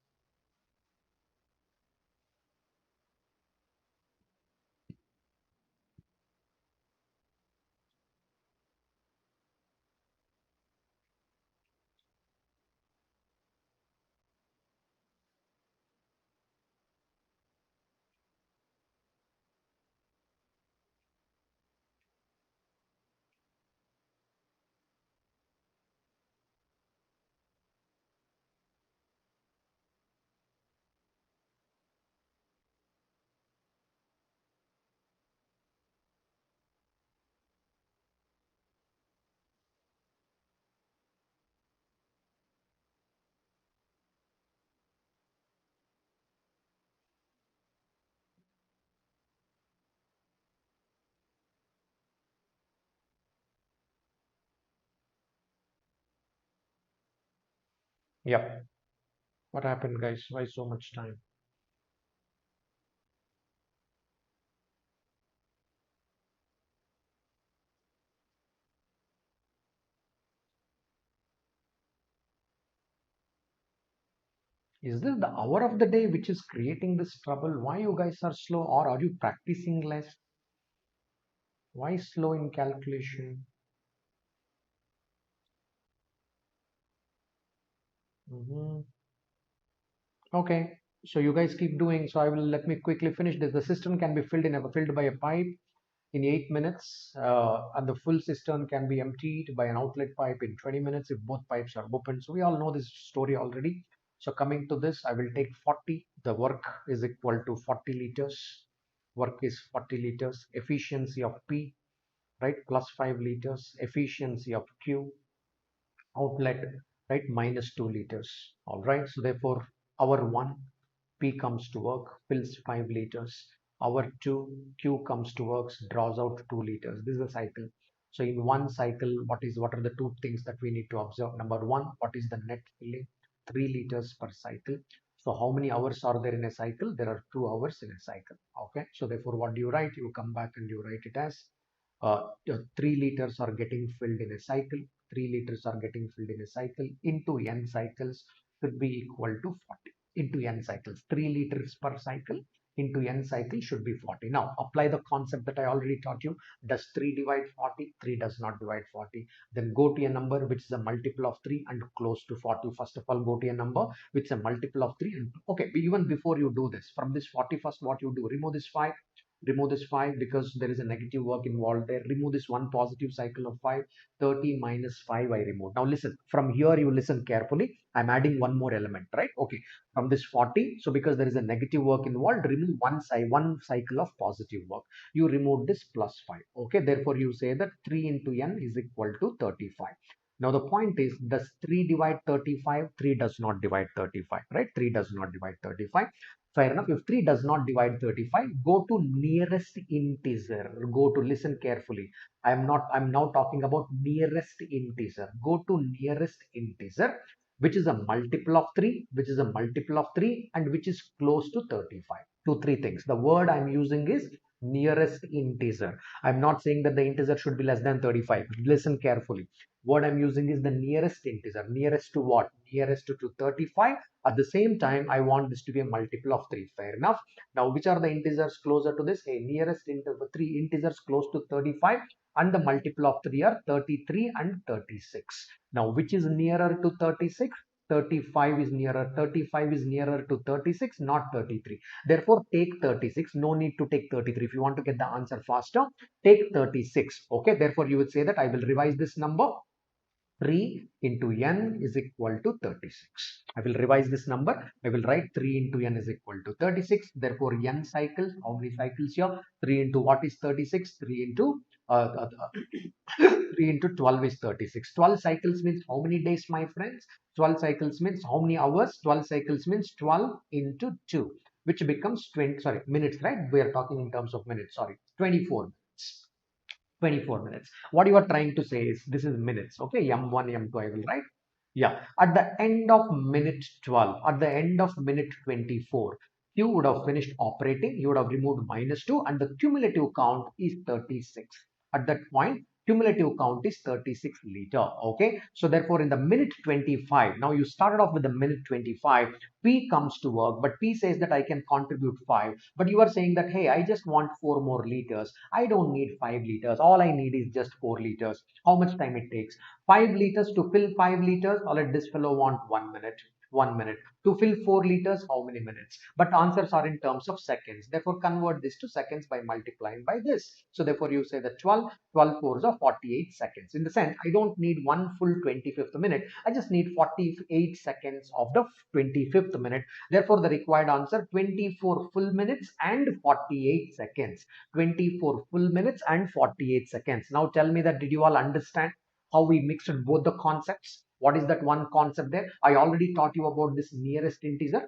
Yep. What happened, guys? Why so much time? Is this the hour of the day which is creating this trouble? Why you guys are slow, or are you practicing less? Why slow in calculation? Mhm. Okay, so you guys keep doing. So I will let me quickly finish this. The system can be filled by a pipe in 8 minutes, and the full cistern can be emptied by an outlet pipe in 20 minutes if both pipes are open. So we all know this story already. So coming to this, I will take 40. The work is equal to 40 liters. Work is 40 liters. Efficiency of P, right, plus 5 liters. Efficiency of Q, outlet, right, minus 2 liters. All right, so therefore hour 1, P comes to work, fills 5 liters. Hour 2, Q comes to work, draws out 2 liters. This is a cycle. So in one cycle, what are the two things that we need to observe? Number one, what is the net filling? 3 liters per cycle. So how many hours are there in a cycle? There are 2 hours in a cycle. Okay, so therefore what do you write? You come back and you write it as 3 liters are getting filled in a cycle. 3 liters are getting filled in a cycle into n cycles should be equal to 40 into n cycles. 3 liters per cycle into n cycle should be 40. Now apply the concept that I already taught you. Does 3 divide 40? 3 does not divide 40. Then go to a number which is a multiple of 3 and close to 40. First of all, go to a number which is a multiple of 3 and okay, even before you do this, from this 40, first what you do, remove this 5. Remove this 5 because there is a negative work involved there. Remove this one positive cycle of 5. 30 minus 5 I remove. Now listen, from here you listen carefully. I'm adding one more element, right? Okay, from this 40, so because there is a negative work involved, remove one cycle of positive work. You remove this plus 5. Okay, therefore you say that 3 into n is equal to 35. Now the point is, does 3 divide 35? 3 does not divide 35, right? 3 does not divide 35. Fair enough. If 3 does not divide 35, go to nearest integer. Go to, listen carefully. I'm now talking about nearest integer. Go to nearest integer, which is a multiple of 3, which is a multiple of 3, and which is close to 35. Two, three things. The word I'm using is nearest integer. I'm not saying that the integer should be less than 35. Listen carefully. What I'm using is the nearest integer. Nearest to what? Nearest to 35. At the same time, I want this to be a multiple of 3. Fair enough. Now, which are the integers closer to this? A nearest integer, 3 integers close to 35, and the multiple of 3 are 33 and 36. Now, which is nearer to 36? 35 is nearer. 35 is nearer to 36, not 33. Therefore, take 36. No need to take 33. If you want to get the answer faster, take 36. Okay. Therefore, you would say that I will revise this number. 3 into n is equal to 36. I will revise this number. I will write 3 into n is equal to 36. Therefore, n cycles. How many cycles here? 3 into what is 36? 3 into 3 into 12 is 36. 12 cycles means how many days, my friends? 12 cycles means how many hours? 12 cycles means 12 into 2, which becomes 20, sorry, minutes, right? We are talking in terms of minutes, sorry, 24 minutes. 24 minutes. What you are trying to say is this is minutes. Okay, m1, m2, I will write. Yeah, at the end of minute 12, at the end of minute 24, you would have finished operating, you would have removed minus 2, and the cumulative count is 36. At that point, cumulative count is 36 liter. Okay, so therefore in the minute 25, now you started off with the minute 25, P comes to work, but P says that I can contribute 5, but you are saying that, hey, I just want 4 more liters. I don't need 5 liters. All I need is just 4 liters. How much time it takes? 5 liters to fill 5 liters. Or let this fellow want 1 minute. 1 minute. To fill 4 liters, how many minutes? But answers are in terms of seconds. Therefore, convert this to seconds by multiplying by this. So therefore, you say that 12 fours are 48 seconds. In the sense, I don't need one full 25th minute. I just need 48 seconds of the 25th minute. Therefore, the required answer 24 full minutes and 48 seconds. 24 full minutes and 48 seconds. Now tell me that, did you all understand how we mixed both the concepts? What is that one concept there? I already taught you about this nearest integer.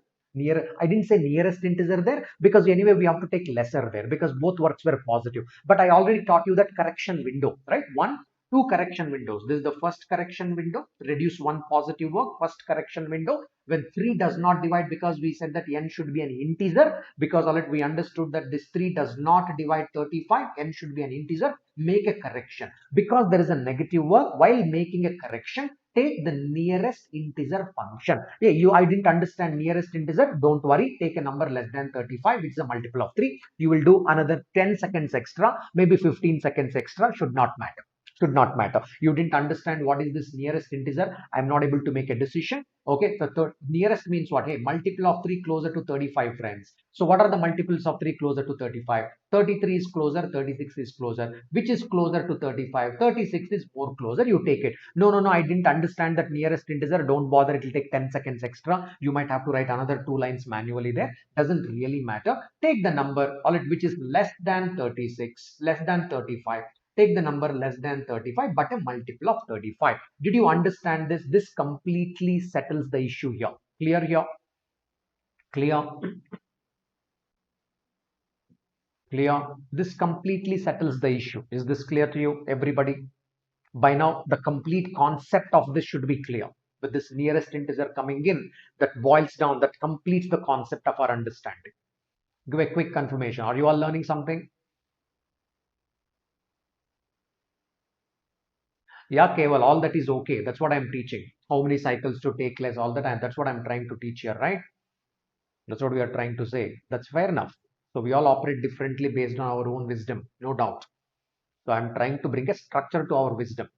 I didn't say nearest integer there because anyway we have to take lesser there because both works were positive. But I already taught you that correction window, right? One, two correction windows. This is the first correction window, reduce one positive work, first correction window. When 3 does not divide, because we said that n should be an integer, because already we understood that this 3 does not divide 35, n should be an integer, make a correction. Because there is a negative work, while making a correction, take the nearest integer function. Yeah, I didn't understand nearest integer. Don't worry. Take a number less than 35. It's a multiple of 3. You will do another 10 seconds extra, maybe 15 seconds extra. Should not matter. Should not matter. You didn't understand what is this nearest integer. I'm not able to make a decision. Okay. So nearest means what? Hey, multiple of 3 closer to 35, friends. So what are the multiples of 3 closer to 35? 33 is closer. 36 is closer. Which is closer to 35? 36 is more closer. You take it. No, I didn't understand that nearest integer. Don't bother. It will take 10 seconds extra. You might have to write another 2 lines manually there. Doesn't really matter. Take the number, which is less than 36, less than 35. Take the number less than 35, but a multiple of 35. Did you understand this? This completely settles the issue here. Clear here? Clear? Clear? This completely settles the issue. Is this clear to you, everybody? By now, the complete concept of this should be clear. With this nearest integer coming in, that boils down, that completes the concept of our understanding. Give a quick confirmation. Are you all learning something? Yeah, Keval, all that is okay. That's what I'm teaching. How many cycles to take less, all the time. That's what I'm trying to teach here, right? That's what we are trying to say. That's fair enough. So we all operate differently based on our own wisdom, no doubt. So I'm trying to bring a structure to our wisdom.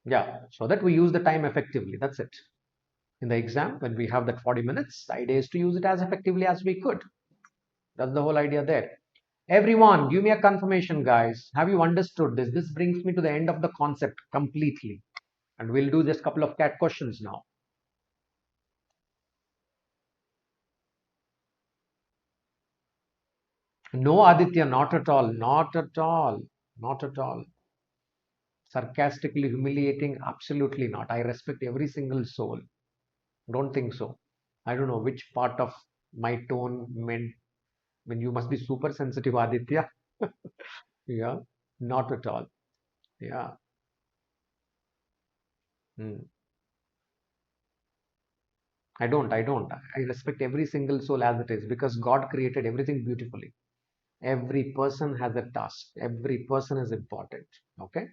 Yeah, so that we use the time effectively. That's it. In the exam, when we have that 40 minutes, the idea is to use it as effectively as we could. That's the whole idea there. Everyone, give me a confirmation, guys. Have you understood this? This brings me to the end of the concept completely. And we'll do just a couple of CAT questions now. No, Aditya, not at all. Not at all. Not at all. Sarcastically humiliating? Absolutely not. I respect every single soul. Don't think so. I don't know which part of my tone meant when you must be super sensitive, Aditya. Yeah, not at all. Yeah. Hmm. I don't. I respect every single soul as it is because God created everything beautifully. Every person has a task. Every person is important. Okay.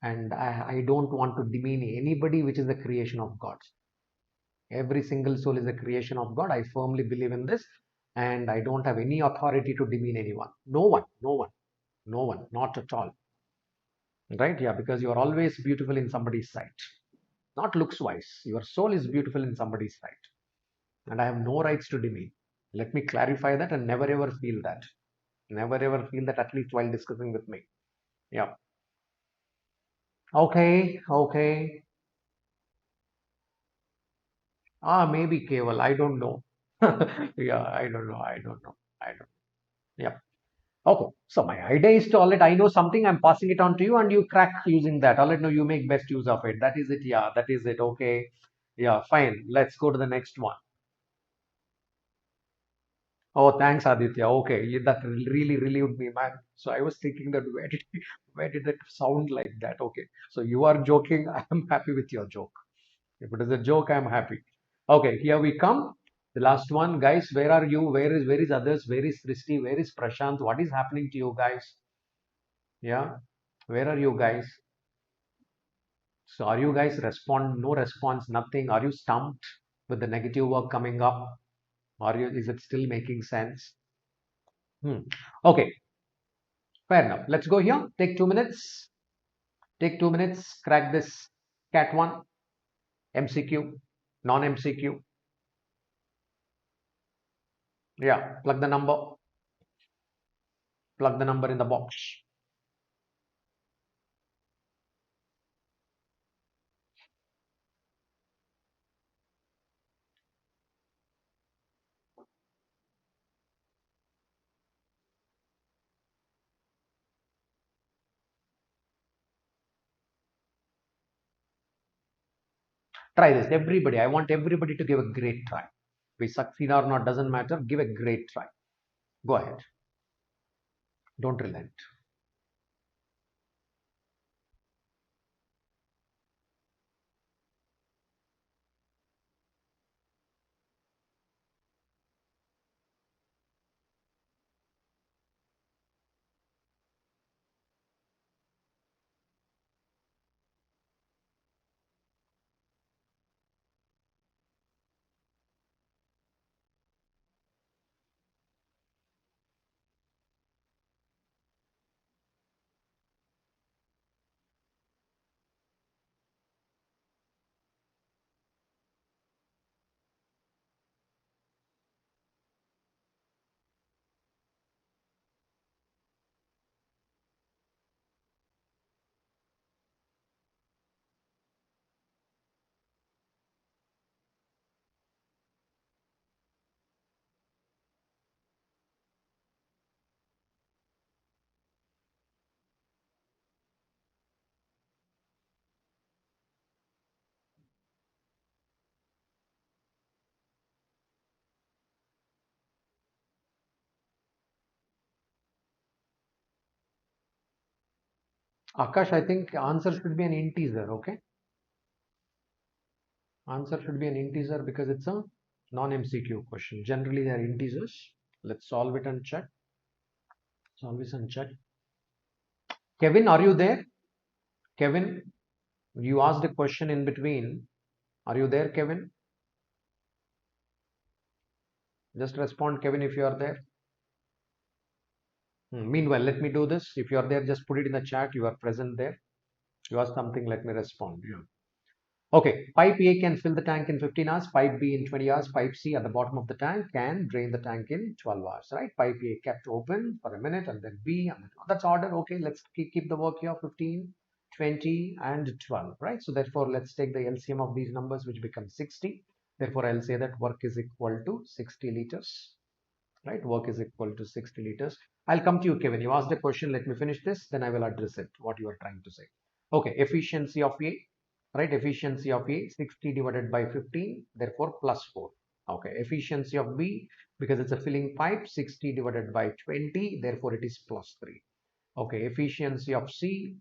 And I don't want to demean anybody which is the creation of God. Every single soul is a creation of God. I firmly believe in this. And I don't have any authority to demean anyone. No one, no one, no one, not at all. Right? Yeah, because you are always beautiful in somebody's sight. Not looks wise. Your soul is beautiful in somebody's sight. And I have no rights to demean. Let me clarify that and never ever feel that. Never ever feel that at least while discussing with me. Yeah. Okay, okay. Maybe Keval. I don't know. Yeah, I don't know. I don't know. I don't. Yeah. Okay. So my idea is to let I know something, I'm passing it on to you, and you crack using that. I'll let know you make best use of it. That is it. Yeah, that is it. Okay. Yeah, fine. Let's go to the next one. Oh, thanks, Aditya. Okay, that really relieved me, man. So I was thinking that where did that sound like that? Okay, so you are joking. I am happy with your joke. If it is a joke, I am happy. Okay, here we come. The last one, guys. Where are you? Where is others? Where is Srishti? Where is Prashant? What is happening to you guys? Yeah, where are you guys? So are you guys respond? No response, nothing. Are you stumped with the negative work coming up? Are you? Is it still making sense? Hmm. Okay, fair enough. Let's go here. Take 2 minutes. Take 2 minutes. Crack this cat one. MCQ, non-MCQ. Yeah, plug the number. Plug the number in the box. Try this. Everybody, I want everybody to give a great try. We succeed or not doesn't matter. Give a great try. Go ahead. Don't relent. Akash, I think answer should be an integer, okay? Answer should be an integer because it's a non-MCQ question. Generally, they are integers. Let's solve it and check. Solve this and check. Kevin, are you there? Kevin, you asked a question in between. Are you there, Kevin? Just respond, Kevin, if you are there. Meanwhile, let me do this. If you are there, just put it in the chat. You are present there. You ask something, let me respond. Yeah. Okay, pipe A can fill the tank in 15 hours, pipe B in 20 hours, pipe C at the bottom of the tank can drain the tank in 12 hours, right? Pipe A kept open for a minute and then B, and then, that's order. Okay, let's keep the work here 15, 20, and 12, right? So therefore, let's take the LCM of these numbers, which becomes 60. Therefore, I'll say that work is equal to 60 liters, right? Work is equal to 60 liters. I'll come to you, Kevin. You asked a question. Let me finish this, then I will address it, what you are trying to say. Okay, efficiency of A, right? Efficiency of A, 60 divided by 15, therefore plus 4. Okay, efficiency of B, because it's a filling pipe, 60 divided by 20, therefore it is plus 3. Okay, efficiency of C,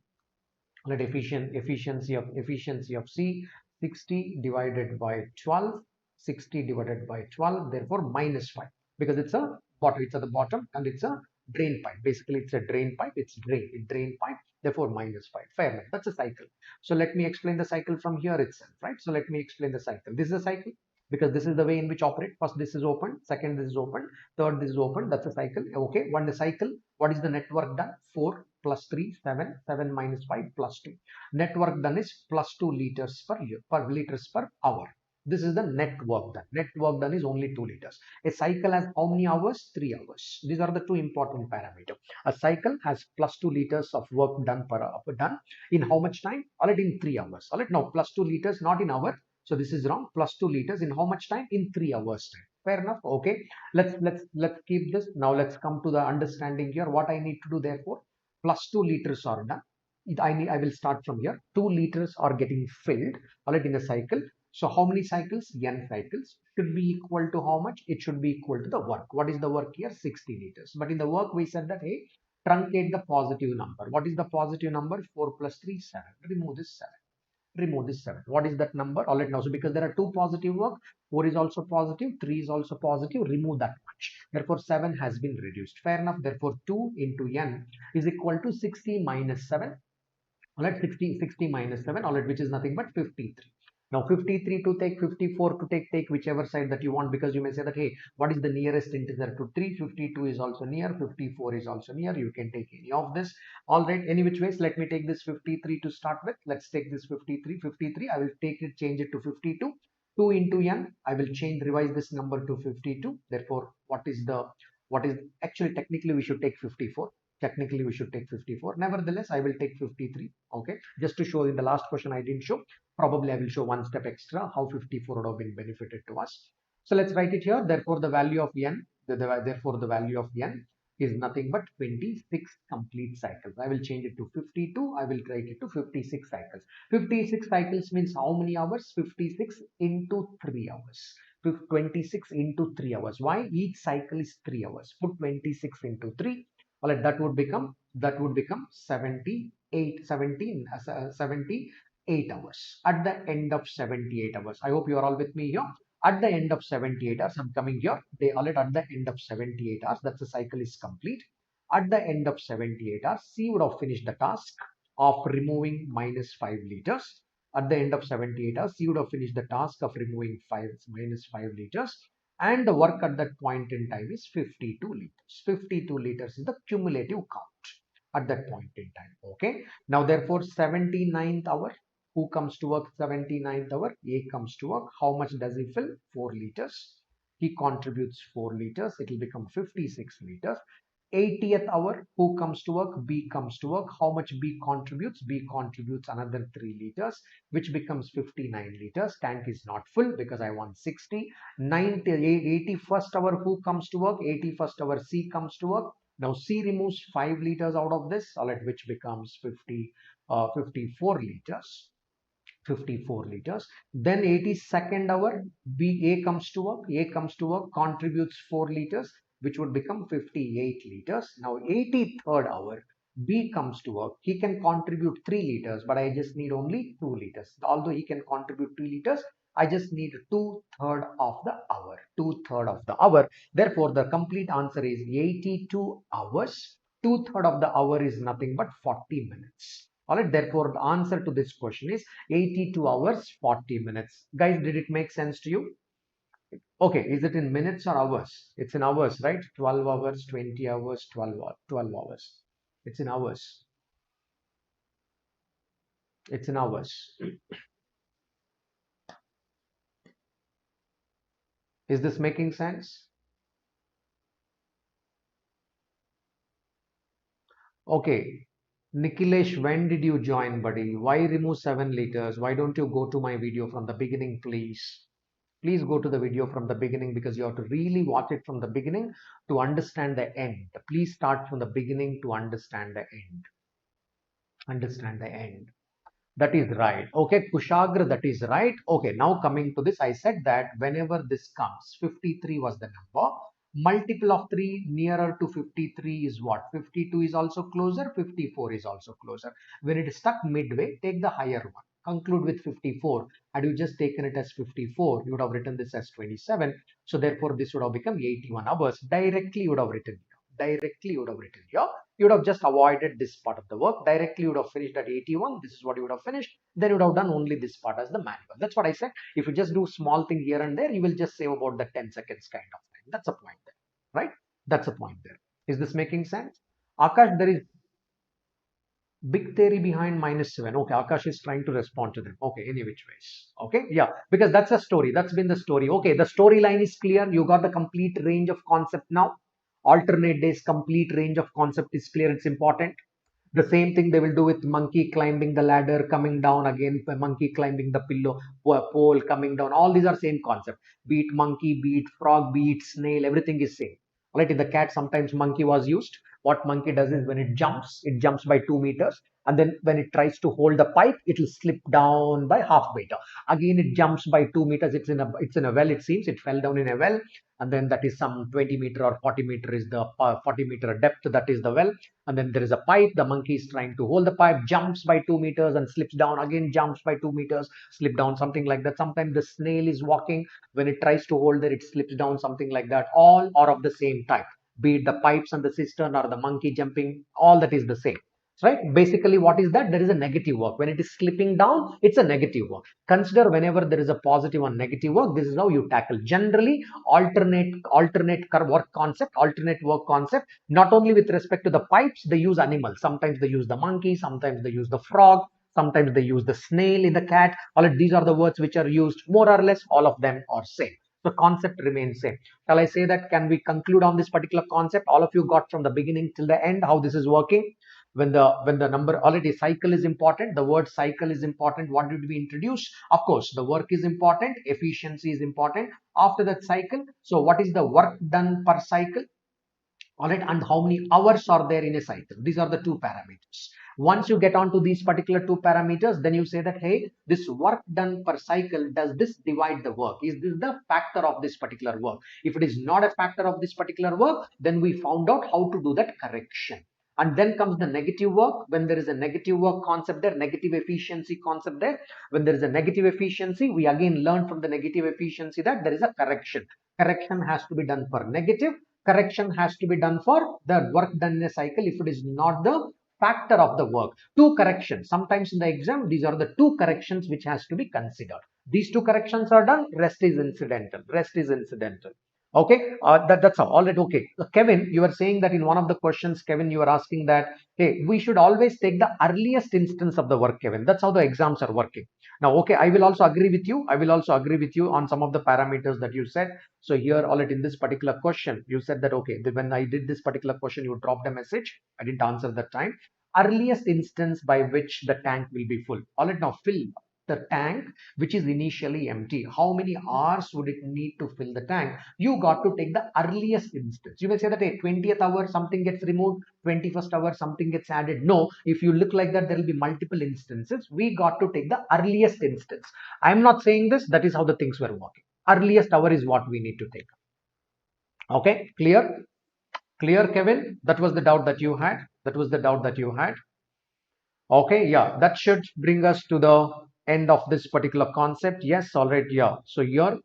let efficiency of C, 60 divided by 12, 60 divided by 12, therefore minus 5, because it's a bottom, it's at the bottom and it's a drain pipe. Basically, it's a drain pipe, it's drain pipe, therefore minus 5. Fair enough. That's a cycle. So let me explain the cycle from here itself, right? So let me explain the cycle. This is a cycle because this is the way in which operate. First, this is open, second, this is open, third, this is open. That's a cycle. Okay, one the cycle. What is the network done? 4 plus 3, 7, 7 minus 5 plus 2. Network done is plus 2 liters per liters per hour. This is the net work done. Net work done is only 2 liters. A cycle has how many hours? 3 hours. These are the two important parameters. A cycle has plus 2 liters of work done per hour, done in how much time? All right, in 3 hours. All right, now plus 2 liters, not in hour. So this is wrong. Plus 2 liters in how much time? In 3 hours time. Fair enough. Okay. Let's keep this. Now let's come to the understanding here. What I need to do therefore, plus 2 liters are done. I will start from here. 2 liters are getting filled, all right, in a cycle. So how many cycles? N cycles should be equal to how much? It should be equal to the work. What is the work here? 60 liters. But in the work, we said that, hey, truncate the positive number. What is the positive number? 4 plus 3, 7. Remove this 7. Remove this 7. What is that number? All right, now, so because there are two positive work, 4 is also positive, 3 is also positive, remove that much. Therefore, 7 has been reduced. Fair enough. Therefore, 2 into n is equal to 60 minus 7. All right, 60 minus 7, all right, which is nothing but 53. Now 53 to take, 54 to take whichever side that you want, because you may say that, hey, what is the nearest integer to 3? 52 is also near, 54 is also near. You can take any of this. All right, any which ways, let me take this 53 to start with. Let's take this 53. I will take it, change it to 52. 2 into n, I will revise this number to 52. Therefore, what is actually technically we should take 54. Technically, we should take 54. Nevertheless, I will take 53. Okay, just to show in the last question I didn't show. Probably I will show one step extra how 54 would have been benefited to us. So let's write it here. Therefore, the value of n, therefore the value of n is nothing but 26 complete cycles. I will change it to 52. I will write it to 56 cycles. 56 cycles means how many hours? 56 into 3 hours. 26 into 3 hours. Why? Each cycle is 3 hours. Put 26 into 3. All right, that would become 78 hours at the end of 78 hours. I hope you are all with me here. At the end of 78 hours, I'm coming here. They all at the end of 78 hours, that's the cycle is complete. At the end of 78 hours, C would have finished the task of removing minus 5 liters. At the end of 78 hours, C would have finished the task of removing minus 5 liters. And the work at that point in time is 52 liters. 52 liters is the cumulative count at that point in time. Okay. Now, therefore, 79th hour, who comes to work? 79th hour, A comes to work. How much does he fill? 4 liters. He contributes 4 liters. It will become 56 liters. 80th hour, who comes to work? B comes to work. How much B contributes? B contributes another 3 liters, which becomes 59 liters. Tank is not full because I want 60. 81st hour, who comes to work? 81st hour, C comes to work. Now C removes 5 liters out of this, all right, which becomes 54 liters. 54 liters. Then 82nd hour, A comes to work. A comes to work, contributes 4 liters, which would become 58 liters. Now 83rd hour, B comes to work. He can contribute 3 liters, but I just need only 2 liters. Although he can contribute 3 liters, I just need two-third of the hour. Two-third of the hour. Therefore, the complete answer is 82 hours. Two-third of the hour is nothing but 40 minutes. Alright, therefore, the answer to this question is 82 hours, 40 minutes. Guys, did it make sense to you? Okay, is it in minutes or hours? It's in hours, right? 12 hours, 20 hours, 12 hours. It's in hours. It's in hours. Is this making sense? Okay. Nikhilesh, when did you join, buddy? Why remove 7 liters? Why don't you go to my video from the beginning, please? Please go to the video from the beginning because you have to really watch it from the beginning to understand the end. Please start from the beginning to understand the end. Understand the end. That is right. Okay, Kushagra, that is right. Okay, now coming to this, I said that whenever this comes, 53 was the number. Multiple of 3 nearer to 53 is what? 52 is also closer, 54 is also closer. When it is stuck midway, take the higher one. Conclude with 54. Had you just taken it as 54, you would have written this as 27. So therefore, this would have become 81 hours. Directly, you would have written here. Directly, you would have written here. You would have just avoided this part of the work. Directly, you would have finished at 81. This is what you would have finished. Then you would have done only this part as the manual. That's what I said. If you just do small thing here and there, you will just save about the 10 seconds kind of thing. That's a point there, right? That's a point there. Is this making sense? Akash, there is big theory behind -7. Okay, Akash is trying to respond to them. Okay, any which ways. Okay, yeah, because that's a story. That's been the story. Okay, the storyline is clear. You got the complete range of concept now. Alternate days, complete range of concept is clear. It's important. The same thing they will do with monkey climbing the ladder, coming down again, monkey climbing the pillow, pole coming down. All these are same concept. Be it monkey, be it frog, be it snail, everything is same. Right? In the cat, sometimes monkey was used. What monkey does is when it jumps by 2 meters, and then when it tries to hold the pipe, it will slip down by half meter. Again, it jumps by 2 meters. It's in a well. It seems it fell down in a well, and then that is some 20 meter or 40 meter is the 40 meter depth. That is the well, and then there is a pipe. The monkey is trying to hold the pipe, jumps by 2 meters and slips down. Again, jumps by 2 meters, slip down. Something like that. Sometimes the snail is walking. When it tries to hold there, it slips down. Something like that. All are of the same type. Be it the pipes and the cistern or the monkey jumping, all that is the same. Right? Basically, what is that? There is a negative work. When it is slipping down, it's a negative work. Consider whenever there is a positive and negative work, this is how you tackle. Generally, alternate work concept, alternate work concept, not only with respect to the pipes, they use animals. Sometimes they use the monkey, sometimes they use the frog, sometimes they use the snail in the cat. All of these are the words which are used. More or less, all of them are same. The concept remains same. Shall I say that? Can we conclude on this particular concept? All of you got from the beginning till the end how this is working. When the number already, cycle is important. The word cycle is important. What did we introduce? Of course, the work is important, efficiency is important. After that, cycle. So what is the work done per cycle? All right, and how many hours are there in a cycle? These are the two parameters. Once you get onto these particular two parameters, then you say that, hey, this work done per cycle, does this divide the work? Is this the factor of this particular work? If it is not a factor of this particular work, then we found out how to do that correction. And then comes the negative work. When there is a negative work concept there, negative efficiency concept there, when there is a negative efficiency, we again learn from the negative efficiency that there is a correction. Correction has to be done for negative. Correction has to be done for the work done in a cycle if it is not the factor of the work. Two corrections. Sometimes in the exam, these are the two corrections which has to be considered. These two corrections are done. Rest is incidental. Rest is incidental. Okay, that's all right. Okay, Kevin, you were saying that in one of the questions, Kevin, you were asking that, hey, we should always take the earliest instance of the work, Kevin. That's how the exams are working. Now, okay, I will also agree with you. I will also agree with you on some of the parameters that you said. So here, all right, in this particular question, you said that, okay, when I did this particular question, you dropped a message. I didn't answer that time. Earliest instance by which the tank will be full. All right, now fill the tank which is initially empty. How many hours would it need to fill the tank? You got to take the earliest instance. You may say that a 20th hour something gets removed, 21st hour something gets added. No, if you look like that, there will be multiple instances. We got to take the earliest instance. I am not saying this. That is how the things were working. Earliest hour is what we need to take. Okay, clear? Clear, Kevin? That was the doubt that you had. That was the doubt that you had. Okay, yeah, that should bring us to the end of this particular concept. Yes, all right, yeah. So here,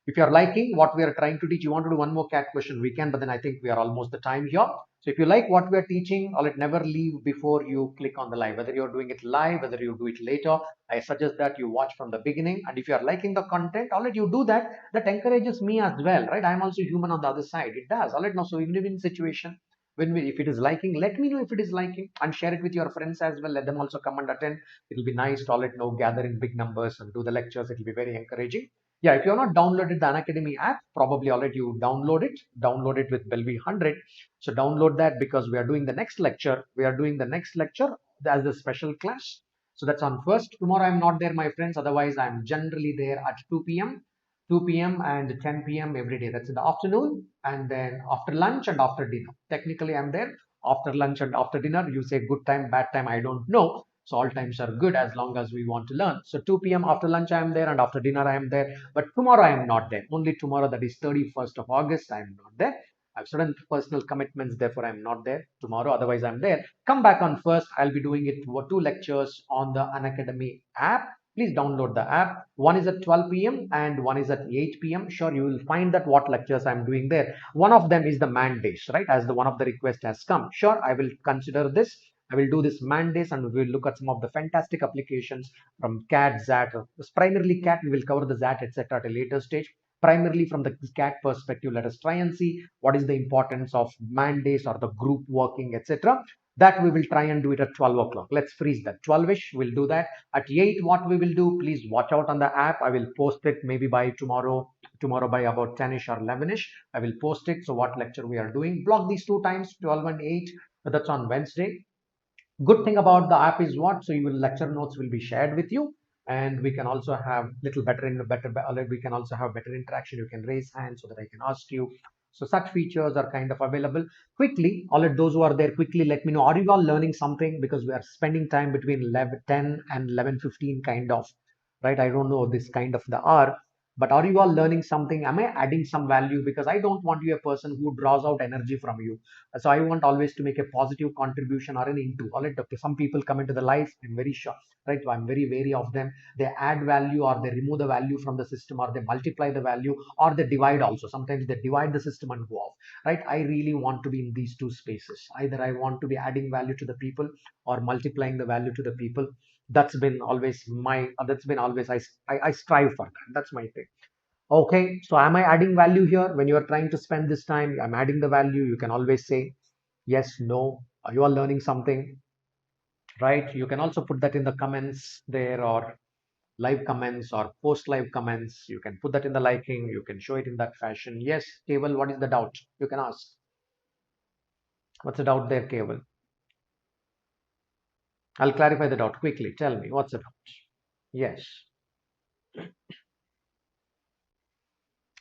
if you're liking what we are trying to teach, you want to do one more cat question, we can, but then I think we are almost the time here. So if you like what we are teaching, all right, never leave before you click on the live. Whether you're doing it live, whether you do it later, I suggest that you watch from the beginning. And if you are liking the content, all right, you do that. That encourages me as well, right? I'm also human on the other side. It does, all right. Now, so even in situation if it is liking, let me know if it is liking and share it with your friends as well. Let them also come and attend. It'll be nice to all it know, gather in big numbers and do the lectures. It'll be very encouraging. Yeah, if you're not downloaded the Unacademy app, probably already you download it with Belvi 100. So download that because we are doing the next lecture. We are doing the next lecture as a special class. So that's on first. Tomorrow I'm not there, my friends. Otherwise, I'm generally there at 2 p.m. 2 p.m. and 10 p.m. every day. That's in the afternoon and then after lunch and after dinner. Technically, I'm there after lunch and after dinner. You say good time, bad time, I don't know. So all times are good as long as we want to learn. So 2 p.m. after lunch I am there and after dinner I am there. But tomorrow I am not there. Only tomorrow, that is 31st of August, I am not there. I have certain personal commitments, therefore I am not there tomorrow. Otherwise I'm there. Come back on first. I'll be doing it for 2 lectures on the Unacademy app. Please download the app. One is at 12 p.m. and one is at 8 p.m. Sure, you will find that what lectures I'm doing there. One of them is the man days, right? As the one of the request has come. Sure, I will consider this. I will do this man days and we will look at some of the fantastic applications from CAT, ZAT. Primarily CAT, we will cover the ZAT, etc. at a later stage. Primarily from the CAT perspective, let us try and see what is the importance of man days or the group working, etc. That we will try and do it at 12 o'clock. Let's freeze that. 12ish, we'll do that. At 8, what we will do, please watch out on the app. I will post it maybe by tomorrow by about 10ish or 11ish. I will post it. So what lecture we are doing. Block these 2 times, 12 and 8. That's on Wednesday. Good thing about the app is what? So your lecture notes will be shared with you, and we can also have little better in the better. We can also have better interaction. You can raise hands so that I can ask you. So such features are kind of available. Quickly, all of those who are there, quickly let me know. Are you all learning something? Because we are spending time between 11, 10 and 11:15 kind of, right? I don't know this kind of the hour, but are you all learning something? Am I adding some value? Because I don't want you a person who draws out energy from you. So I want always to make a positive contribution or an into. All right, okay. Some people come into the life. I'm very sure, right? I'm very wary of them. They add value or they remove the value from the system or they multiply the value or they divide also. Sometimes they divide the system and go off, right? I really want to be in these two spaces. Either I want to be adding value to the people or multiplying the value to the people. That's been always I strive for that. That's my thing. Okay, so am I adding value here? When you are trying to spend this time, I'm adding the value. You can always say yes, no. Are you all learning something? Right? You can also put that in the comments there or live comments or post live comments. You can put that in the liking. You can show it in that fashion. Yes, Cable, what is the doubt? You can ask. What's the doubt there, Cable? I'll clarify the doubt quickly. Tell me, what's the doubt? Yes.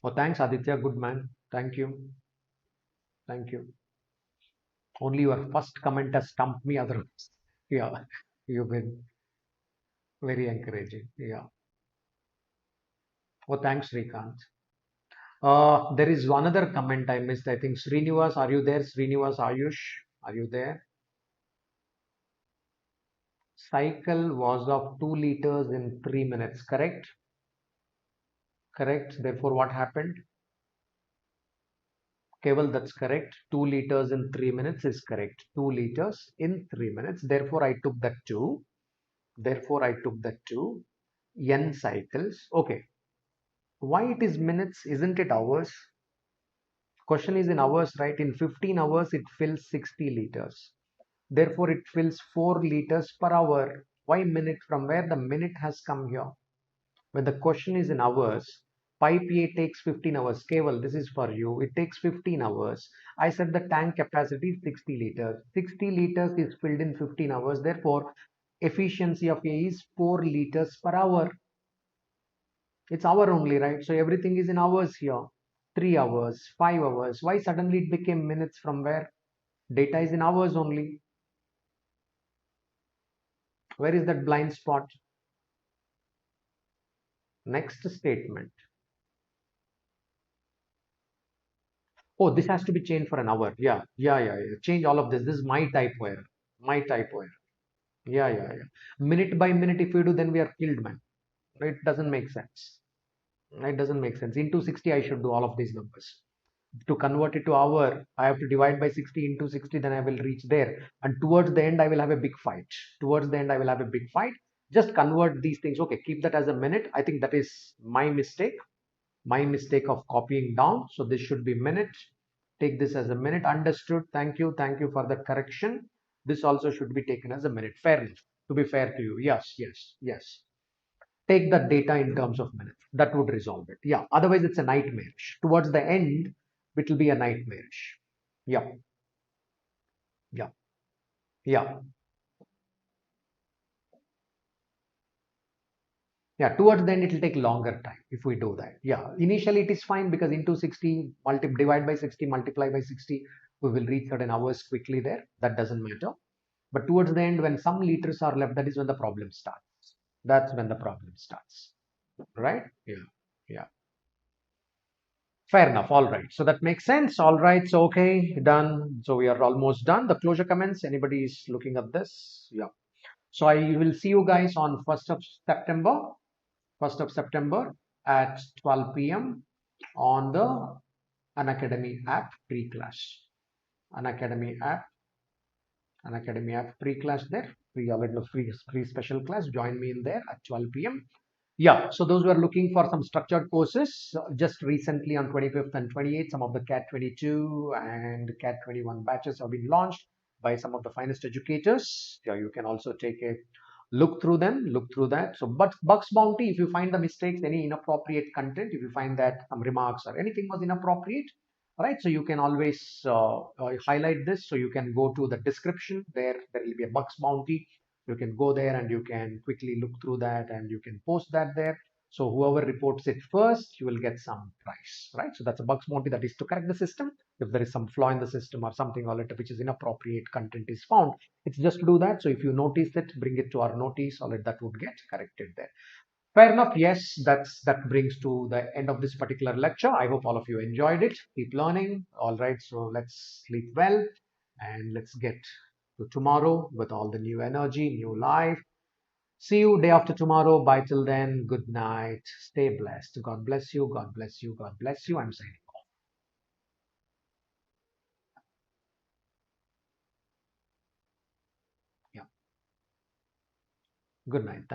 Oh, thanks, Aditya. Good man. Thank you. Thank you. Only your first comment has stumped me otherwise. Yeah, you've been very encouraging. Yeah. Oh, thanks, Srikanth. There is one other comment I missed. I think Srinivas, are you there? Srinivas, Ayush, are you there? Cycle was of 2 liters in 3 minutes, correct? Correct. Therefore, what happened? Keval, that's correct. 2 liters in 3 minutes is correct. 2 liters in 3 minutes. Therefore, I took that 2. Therefore, I took that 2. N cycles. Okay. Why it is minutes? Isn't it hours? Question is in hours, right? In 15 hours, it fills 60 liters. Therefore, it fills 4 liters per hour. Why minute? From where the minute has come here? When the question is in hours, pipe A takes 15 hours. Keval, this is for you. It takes 15 hours. I said the tank capacity is 60 liters. 60 liters is filled in 15 hours. Therefore, efficiency of A is 4 liters per hour. It's hour only, right? So everything is in hours here. 3 hours, 5 hours. Why suddenly it became minutes from where? Data is in hours only. Where is that blind spot? Next statement. Oh, this has to be changed for an hour. Yeah, yeah, yeah, yeah. Change all of this. This is my typo error. My typo error. Yeah, yeah, yeah. Minute by minute, if we do, then we are killed, man. It doesn't make sense. It doesn't make sense. Into 60, I should do all of these numbers. To convert it to hour, I have to divide by 60 into 60, then I will reach there. And towards the end, I will have a big fight. Towards the end, I will have a big fight. Just convert these things. Okay, keep that as a minute. I think that is my mistake. My mistake of copying down. So this should be minute. Take this as a minute. Understood. Thank you. Thank you for the correction. This also should be taken as a minute. Fair enough. To be fair to you. Yes, yes, yes. Take the data in terms of minutes. That would resolve it. Yeah. Otherwise, it's a nightmarish. Towards the end, it will be a nightmarish. Yeah. Yeah. Yeah. Yeah. Towards the end, it will take longer time if we do that. Yeah. Initially, it is fine because into 60, divide by 60, multiply by 60, we will reach certain hours quickly there. That doesn't matter. But towards the end, when some liters are left, that is when the problem starts. That's when the problem starts. Right? Yeah. Yeah. Fair enough. All right. So that makes sense. All right. So, okay, done. So we are almost done. The closure comments. Anybody is looking at this? Yeah. So I will see you guys on 1st of September. 1st of September at 12 p.m. on the Unacademy app pre-class. Unacademy app. Unacademy app pre-class there. Free already free special class. Join me in there at 12 p.m. Yeah, so those who are looking for some structured courses, just recently on 25th and 28th, some of the CAT 22 and CAT 21 batches have been launched by some of the finest educators. Yeah, you can also take a look through them, look through that. So, but Bugs Bounty, if you find the mistakes, any inappropriate content, if you find that some remarks or anything was inappropriate, right? So you can always highlight this. So you can go to the description there. There will be a Bugs Bounty. You can go there and you can quickly look through that and you can post that there. So whoever reports it first, you will get some price, right? So that's a Bugs Bounty, that is to correct the system. If there is some flaw in the system or something or which is inappropriate content is found, it's just to do that. So if you notice it, bring it to our notice, or that would get corrected there. Fair enough. Yes, that brings to the end of this particular lecture. I hope all of you enjoyed it. Keep learning. All right, so let's sleep well and let's get to tomorrow with all the new energy, new life. See you day after tomorrow. Bye till then. Good night. Stay blessed. God bless you. God bless you. God bless you. I'm saying, yeah. Good night.